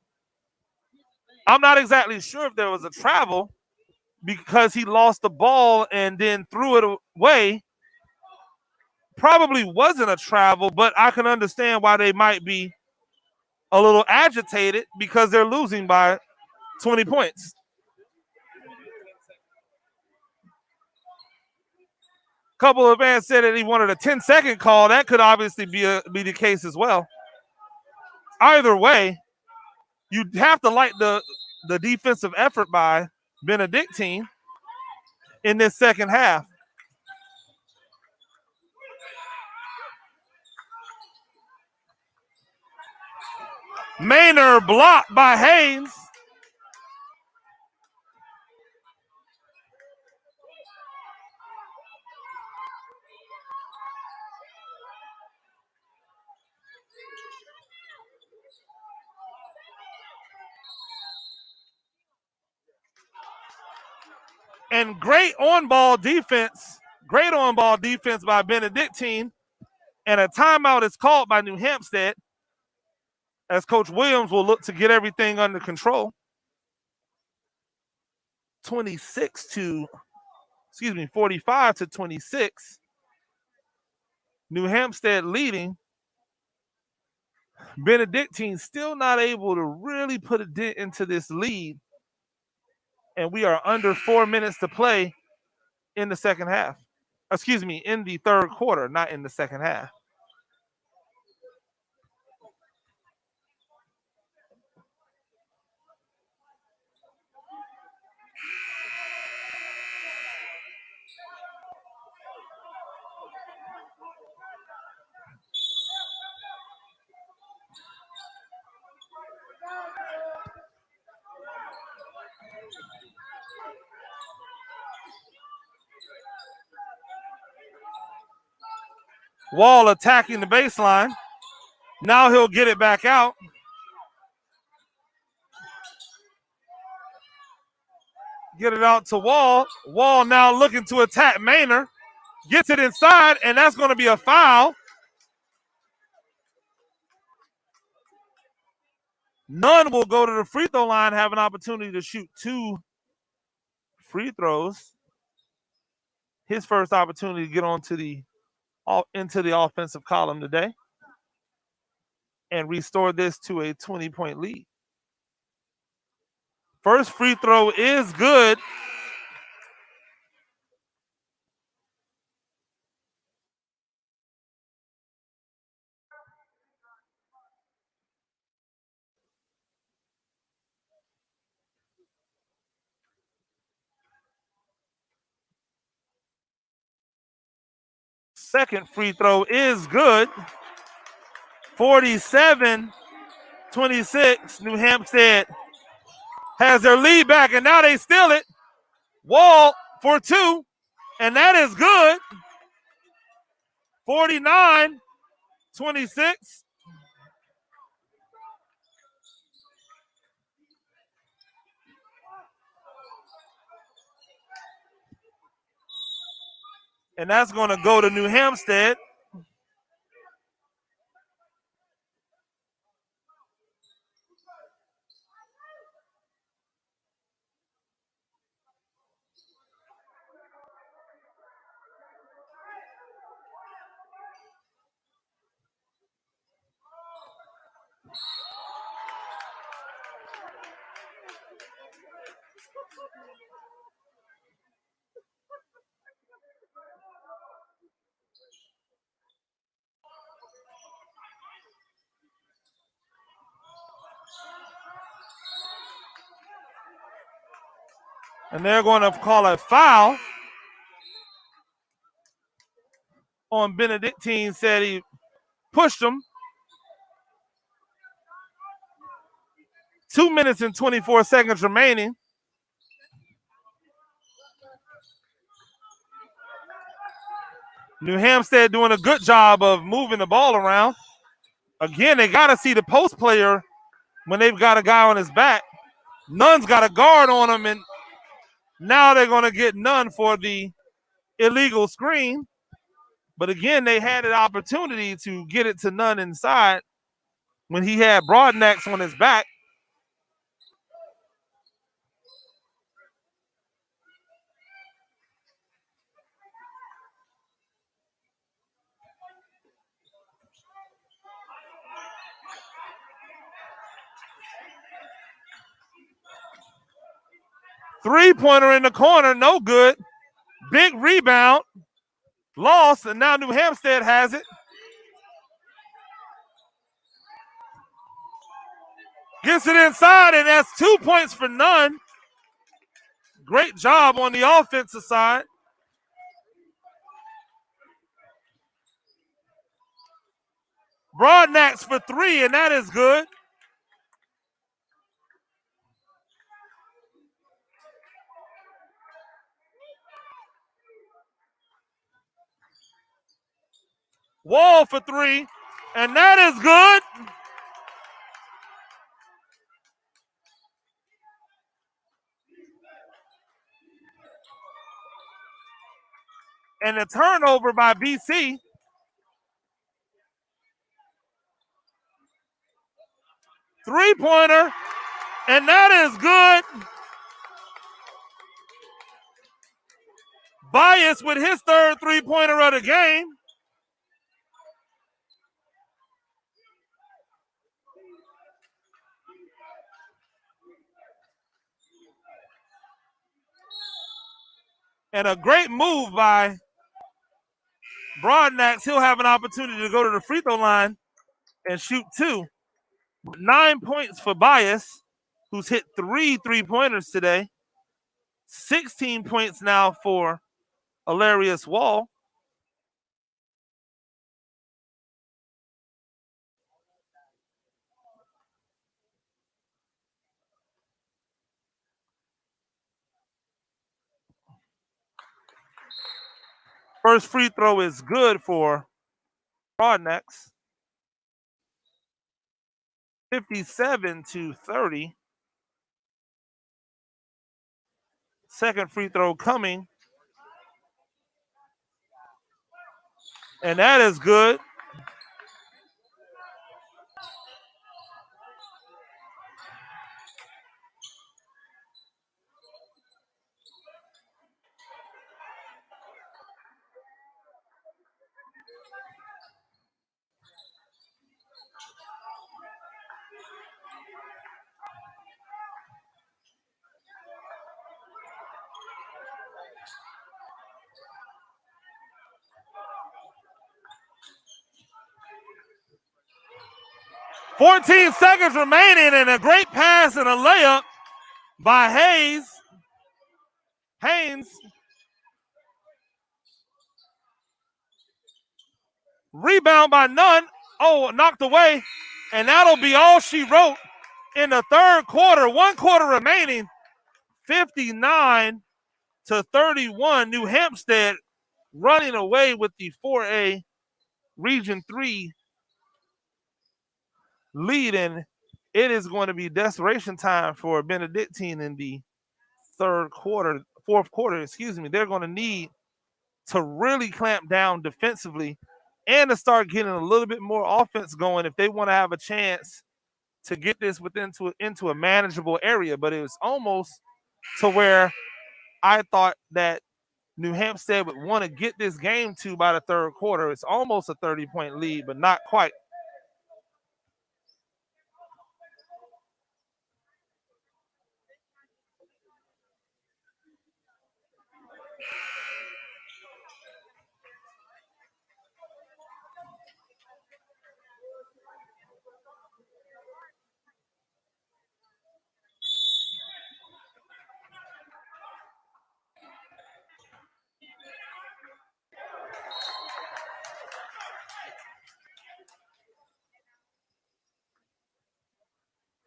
Speaker 2: I'm not exactly sure if there was a travel because he lost the ball and then threw it away. Probably wasn't a travel, but I can understand why they might be a little agitated because they're losing by 20 points. Couple of fans said that he wanted a 10-second call. That could obviously be the case as well. Either way, you have to like the defensive effort by Benedictine in this second half. Maynard blocked by Haynes. And great on-ball defense by Benedictine. And a timeout is called by New Hampstead as Coach Williams will look to get everything under control. 45-26. New Hampstead leading. Benedictine still not able to really put a dent into this lead, and we are under 4 minutes to play in the second half. Excuse me, in the third quarter, not in the second half. Wall attacking the baseline. Now he'll get it back out. Get it out to Wall. Wall now looking to attack Maynard. Gets it inside, and that's going to be a foul. Nunn will go to the free throw line, have an opportunity to shoot 2 free throws. His first opportunity to get into the offensive column today and restore this to a 20-point lead. First free throw is good. Second free throw is good. 47-26. New Hampstead has their lead back, and now they steal it. Wall for 2, and that is good. 49-26. And that's going to go to New Hampstead. And they're going to call a foul on Benedictine. Said he pushed him. 2 minutes and 24 seconds remaining. New Hampstead doing a good job of moving the ball around. Again, they got to see the post player when they've got a guy on his back. Nunn's got a guard on him, and now they're going to get Nunn for the illegal screen. But again, they had an opportunity to get it to Nunn inside when he had Broadnax on his back. Three-pointer in the corner, no good. Big rebound, lost, and now New Hampstead has it. Gets it inside, and that's 2 points for Nunn. Great job on the offensive side. Broadnax for 3, and that is good. Wall for 3, and that is good. And a turnover by BC. Three-pointer, and that is good. Bias with his third three-pointer of the game. And a great move by Broadnax. He'll have an opportunity to go to the free throw line and shoot 2. 9 points for Bias, who's hit 3 3-pointers today. 16 points now for Hilarious Wall. First free throw is good for Broadnax. 57-30. Second free throw coming. And that is good. $14 seconds remaining, and a great pass and a layup by Haynes. Rebound by Nunn. Oh, knocked away. And that'll be all she wrote in the third quarter. 1 quarter remaining. 59-31. New Hampstead running away with the 4A Region 3 lead. And it is going to be desperation time for Benedictine in the fourth quarter. They're going to need to really clamp down defensively and to start getting a little bit more offense going if they want to have a chance to get this into a manageable area. But it was almost to where I thought that New Hampstead would want to get this game to by the third quarter. It's almost a 30-point lead, but not quite.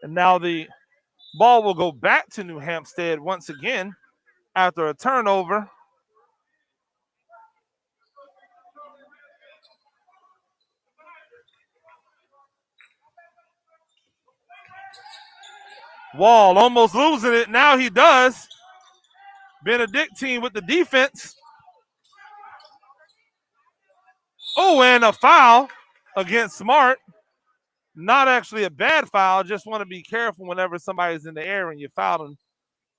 Speaker 2: And now the ball will go back to New Hampstead once again after a turnover. Wall almost losing it. Now he does. Benedictine with the defense. Oh, and a foul against Smart. Not actually a bad foul. Just want to be careful whenever somebody's in the air and you foul them.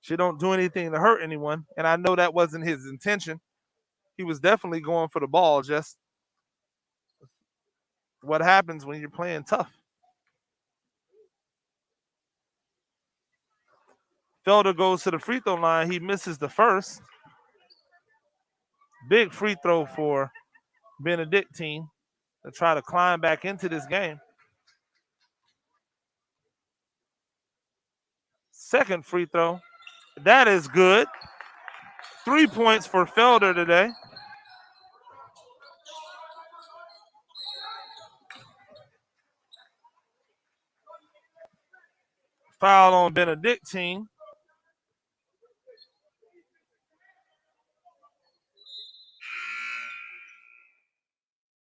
Speaker 2: You don't do anything to hurt anyone. And I know that wasn't his intention. He was definitely going for the ball. Just what happens when you're playing tough. Felder goes to the free throw line. He misses the first. Big free throw for Benedictine to try to climb back into this game. Second free throw. That is good. 3 points for Felder today. Foul on Benedictine.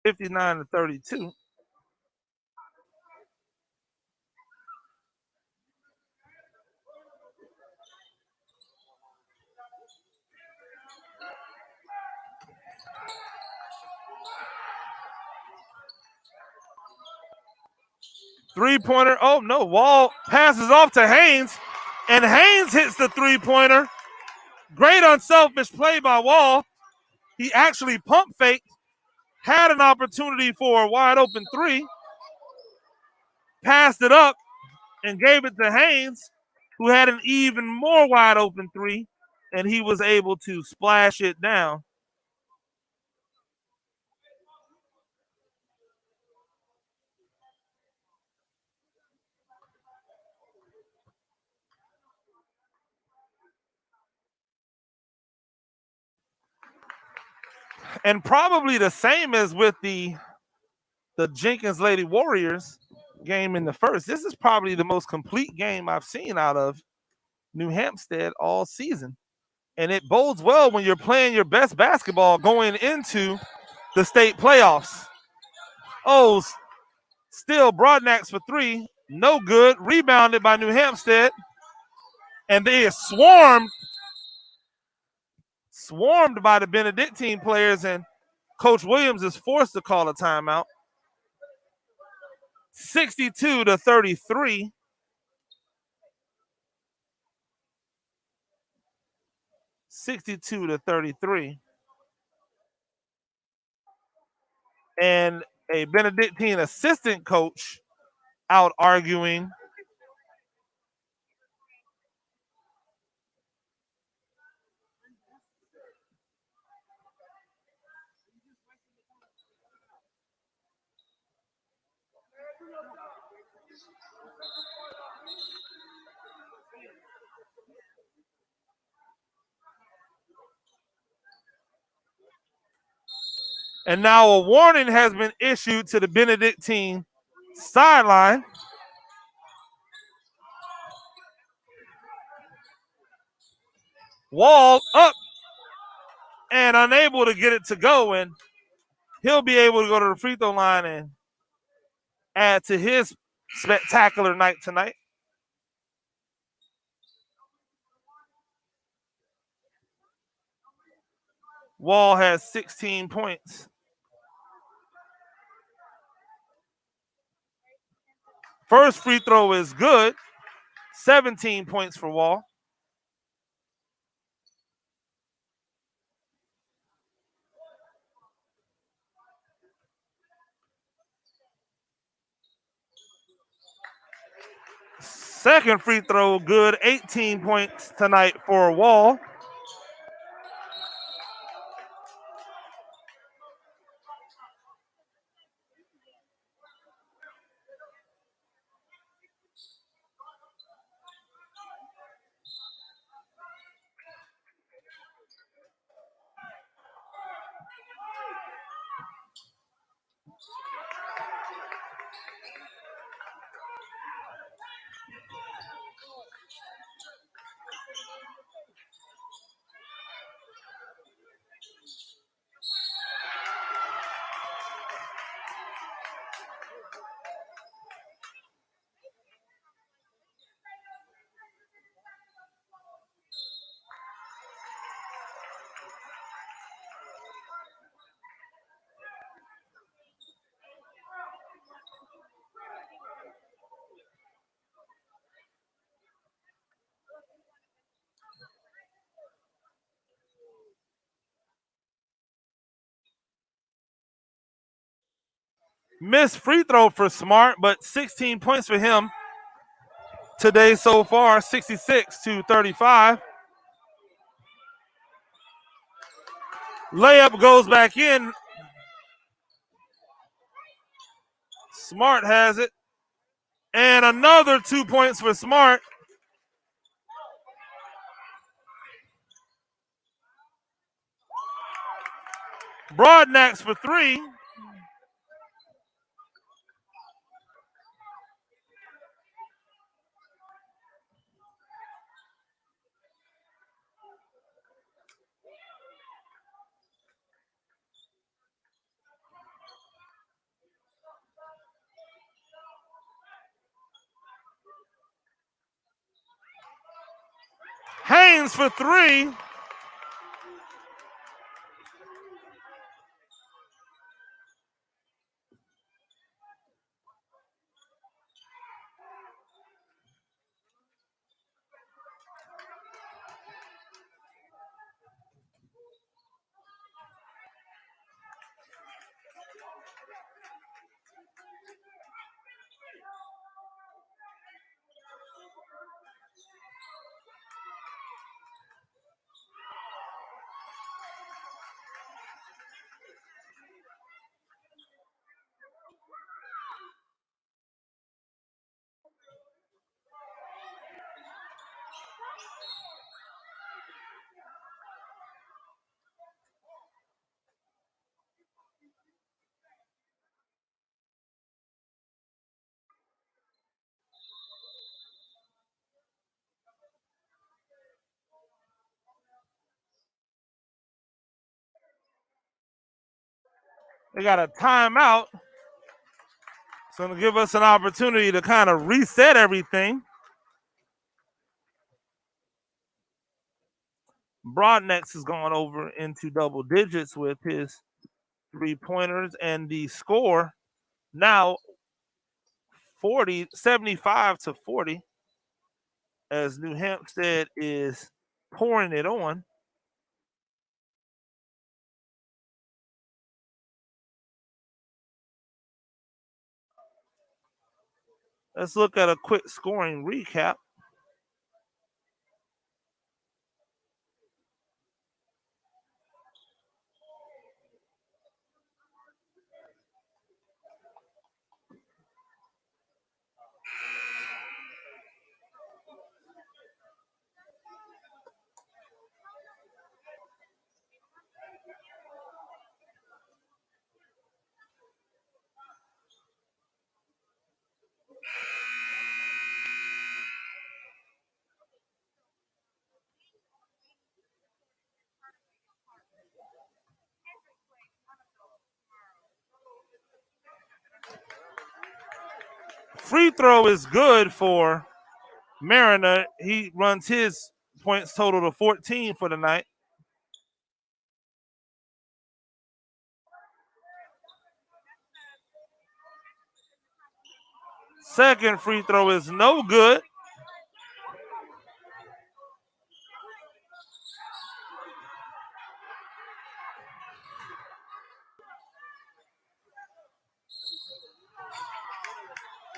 Speaker 2: (59-32). Three-pointer. Oh, no. Wall passes off to Haynes, and Haynes hits the three-pointer. Great unselfish play by Wall. He actually pump faked, had an opportunity for a wide-open three, passed it up, and gave it to Haynes, who had an even more wide-open three. and he was able to splash it down. And probably the same as with the Jenkins Lady Warriors game in the first. This is probably the most complete game I've seen out of New Hampstead all season. And it bodes well when you're playing your best basketball going into the state playoffs. Oh, still Broadnax for three. No good. Rebounded by New Hampstead. And they are swarmed by the Benedictine players, and Coach Williams is forced to call a timeout. 62-33. 62-33. And a Benedictine assistant coach out arguing and now a warning has been issued to the Benedictine sideline. Wall up and unable to get it to go, and he'll be able to go to the free throw line and add to his spectacular night tonight. Wall has 16 points. First free throw is good. 17 points for Wall. Second free throw good. 18 points tonight for Wall. Missed free throw for Smart, but 16 points for him today so far, 66-35. Layup goes back in. Smart has it. And another 2 points for Smart. Broadnax for three. Haynes for three. They got a timeout. It's going to give us an opportunity to kind of reset everything. Broadnex has gone over into double digits with his 3-pointers, and the score now 75-40 as New Hampstead is pouring it on. Let's look at a quick scoring recap. Free throw is good for Mariner. He runs his points total to 14 for the night. Second free throw is no good.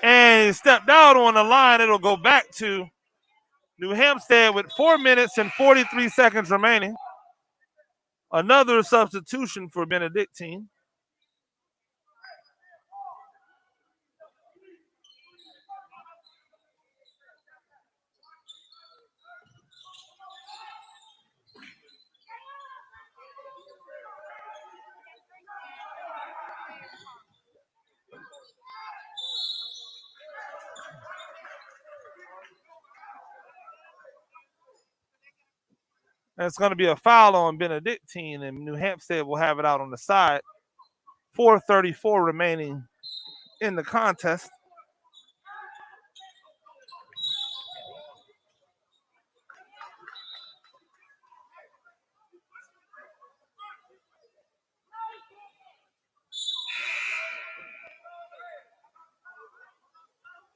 Speaker 2: And he stepped out on the line. It'll go back to New Hampstead with 4 minutes and 43 seconds remaining. Another substitution for Benedictine. And it's going to be a foul on Benedictine, and New Hampstead will have it out on the side. 4:34 remaining in the contest.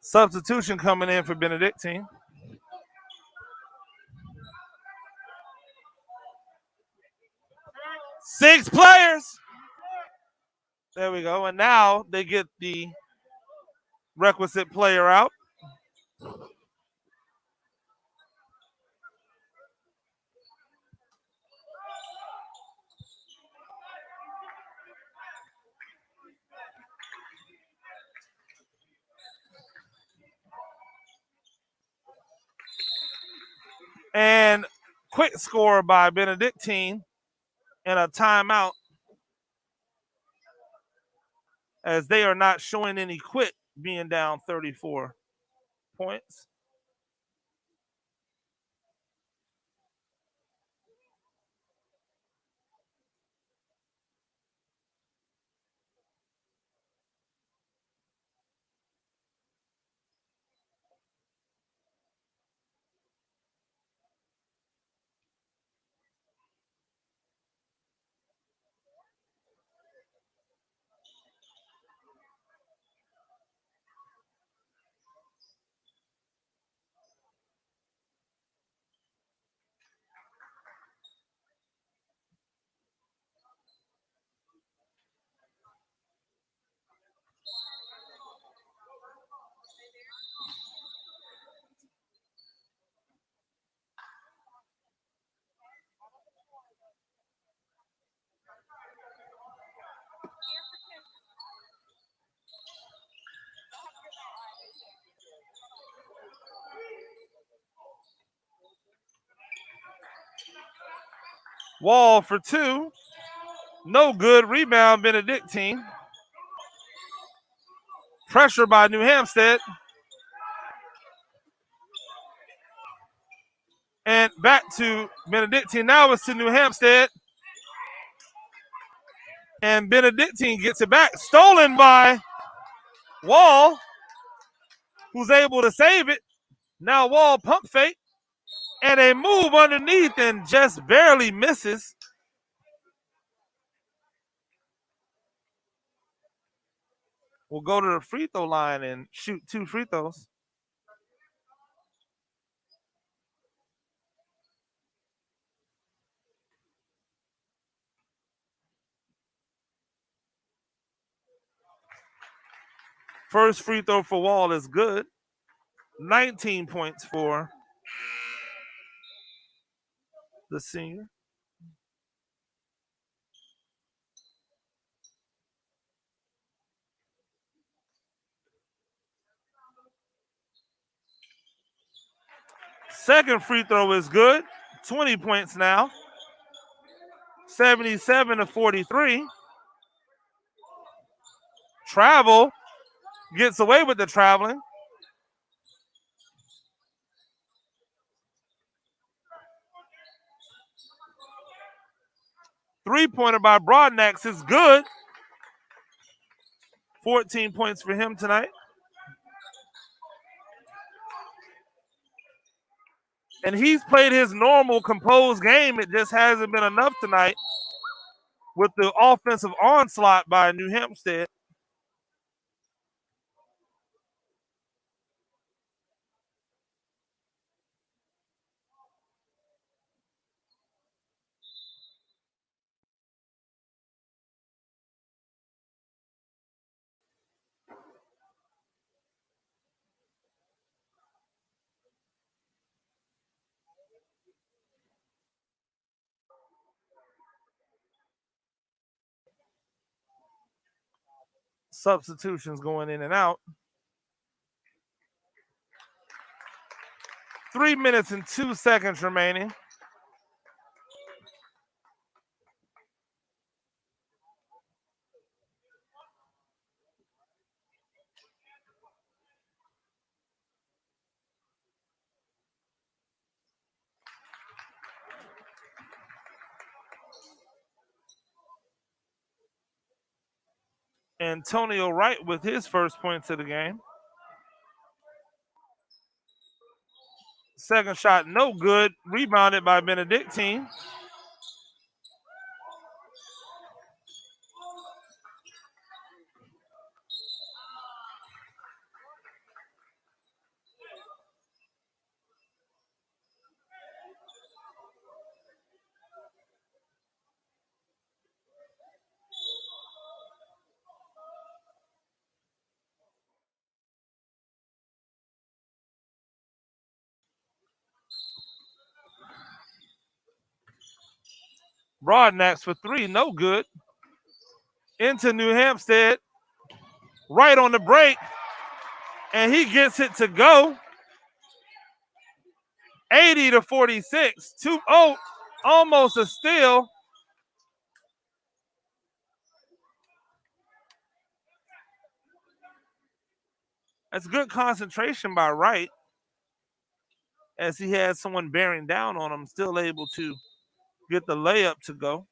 Speaker 2: Substitution coming in for Benedictine. Six players. There we go. And now they get the requisite player out. And quick score by Benedictine and a timeout, as they are not showing any quit, being down 34 points. Wall for two. No good. Rebound, Benedictine. Pressure by New Hampstead. And back to Benedictine. Now it's to New Hampstead. And Benedictine gets it back. Stolen by Wall, who's able to save it. Now Wall pump fake. And a move underneath and just barely misses. Will go to the free throw line and shoot 2 free throws. First free throw for Wall is good. 19 points for the senior. Second free throw is good. 20 points now. 77-43. Travel gets away with the traveling. Three-pointer by Broadnax is good. 14 points for him tonight. And he's played his normal composed game. It just hasn't been enough tonight with the offensive onslaught by New Hampstead. Substitutions going in and out. 3 minutes and 2 seconds remaining. Antonio Wright with his first points of the game. Second shot, no good. Rebounded by Benedictine. Broadnax for 3, no good. Into New Hampstead, right on the break, and he gets it to go. 80-46. 2-0, almost a steal. That's good concentration by Wright, as he had someone bearing down on him, still able to get the layup to go.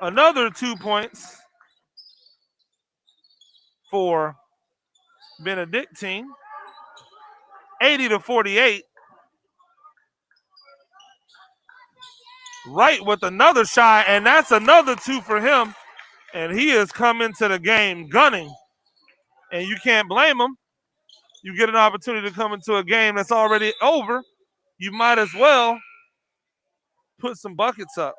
Speaker 2: Another 2 points for Benedictine. 80-48. Wright with another shot, and that's another 2 for him. And he is coming to the game gunning. And you can't blame him. You get an opportunity to come into a game that's already over, you might as well put some buckets up.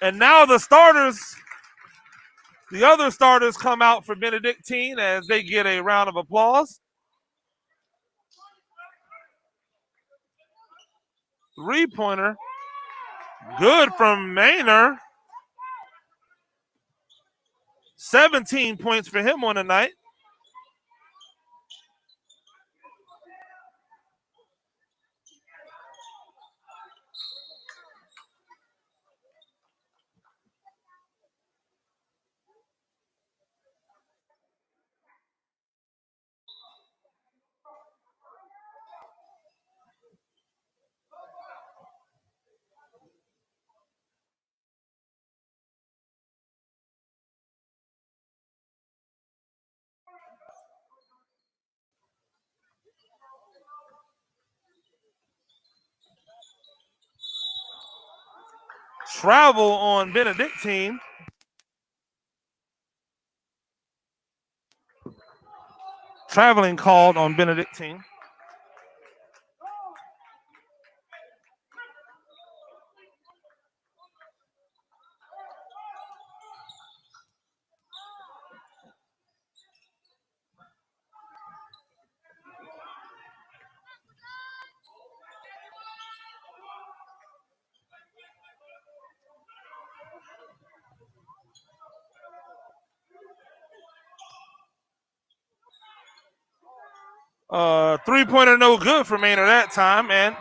Speaker 2: And now the other starters come out for Benedictine as they get a round of applause. Three-pointer, good from Maynard. 17 points for him on the night. Travel on Benedictine. Traveling called on Benedictine. Three-pointer no good for Maynard that time, and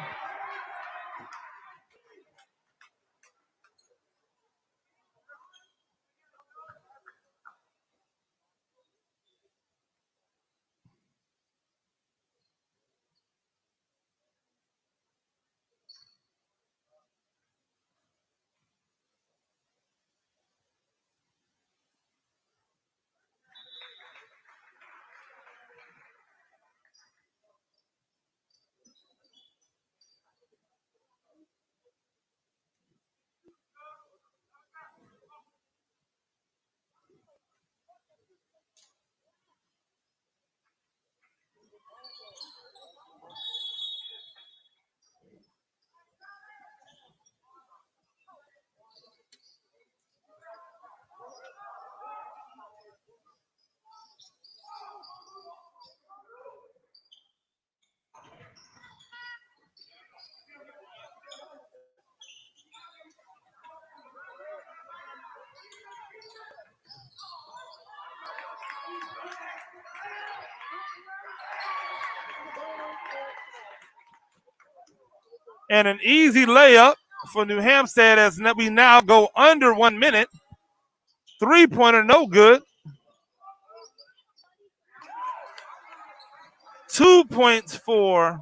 Speaker 2: an easy layup for New Hampstead as we now go under 1 minute. Three-pointer no good. 2 points for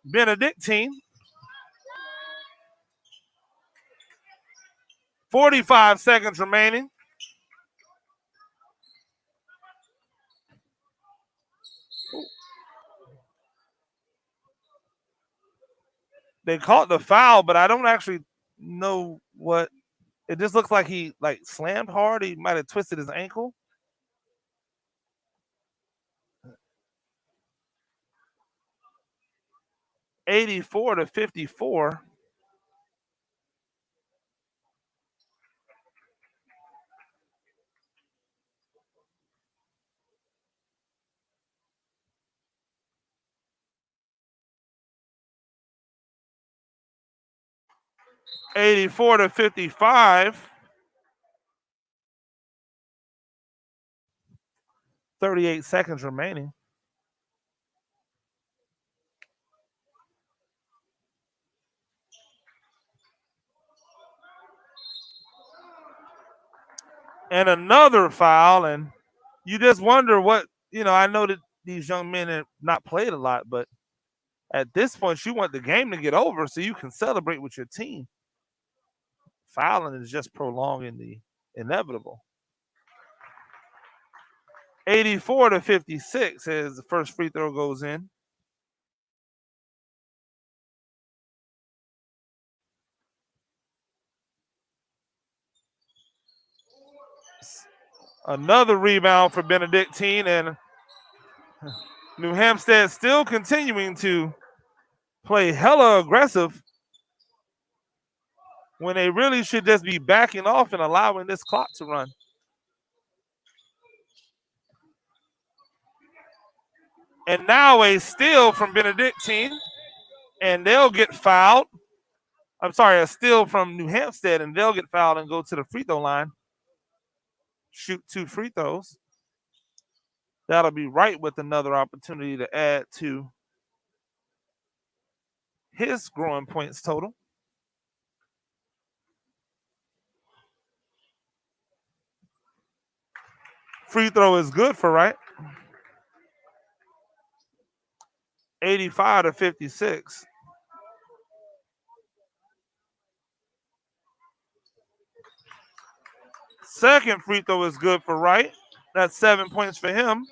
Speaker 2: Benedictine. 45 seconds remaining. They caught the foul, but I don't actually know what. It just looks like he slammed hard. He might have twisted his ankle. (84-54). 84-55. 38 seconds remaining. And another foul, and you just wonder what, I know that these young men have not played a lot, but at this point, you want the game to get over so you can celebrate with your team. Fouling is just prolonging the inevitable. 84-56 as the first free throw goes in. Another rebound for Benedictine, and New Hampstead still continuing to play hella aggressive when they really should just be backing off and allowing this clock to run. And now a steal from Benedictine, and they'll get fouled. I'm sorry, a steal from New Hampstead, and they'll get fouled and go to the free throw line. Shoot 2 free throws. That'll be right with another opportunity to add to his growing points total. Free throw is good for Wright. 85-56. Second free throw is good for Wright. That's 7 points for him.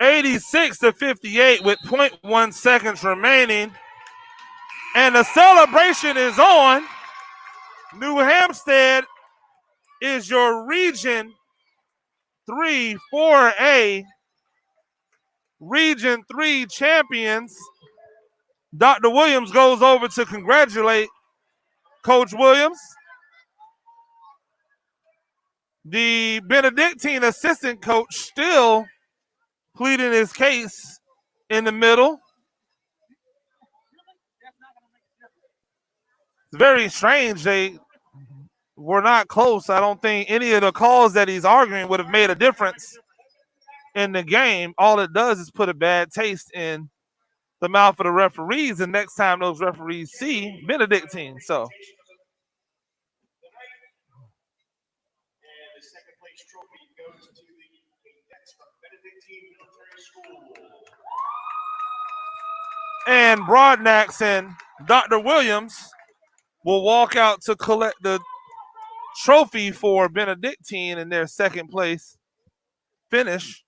Speaker 2: 86-58 with 0.1 seconds remaining. And the celebration is on. New Hampstead is your Region 3 4A Region 3 champions. Dr. Williams goes over to congratulate Coach Williams. The Benedictine assistant coach still pleading his case in the middle. It's very strange. They were not close. I don't think any of the calls that he's arguing would have made a difference in the game. All it does is put a bad taste in the mouth of the referees, and next time those referees see Benedictine. So
Speaker 3: And the second place trophy goes to the cadets from Benedictine Military School.
Speaker 2: and Broadnax and Dr. Williams will walk out to collect the trophy for Benedictine in their second place finish.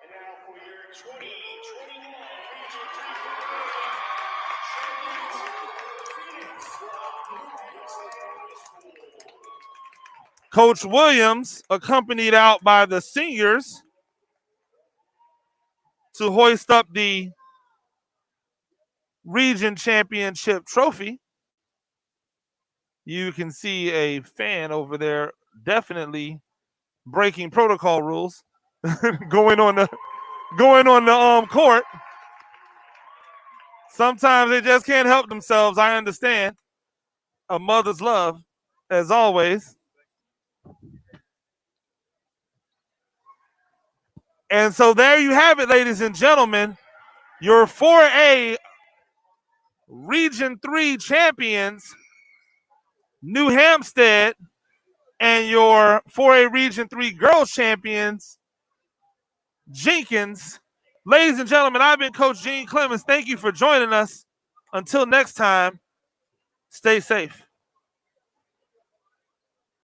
Speaker 3: And now for your 2021 Region 3
Speaker 2: Coach Williams, accompanied out by the seniors, to hoist up the region championship trophy. You can see a fan over there definitely breaking protocol rules, going on the court. Sometimes they just can't help themselves. I understand. A mother's love, as always. And so there you have it, ladies and gentlemen. Your 4A Region 3 champions, New Hampstead, and your 4A Region 3 girls champions, Jenkins. Ladies and gentlemen, I've been Coach Gene Clemens. Thank you for joining us. Until next time, stay safe.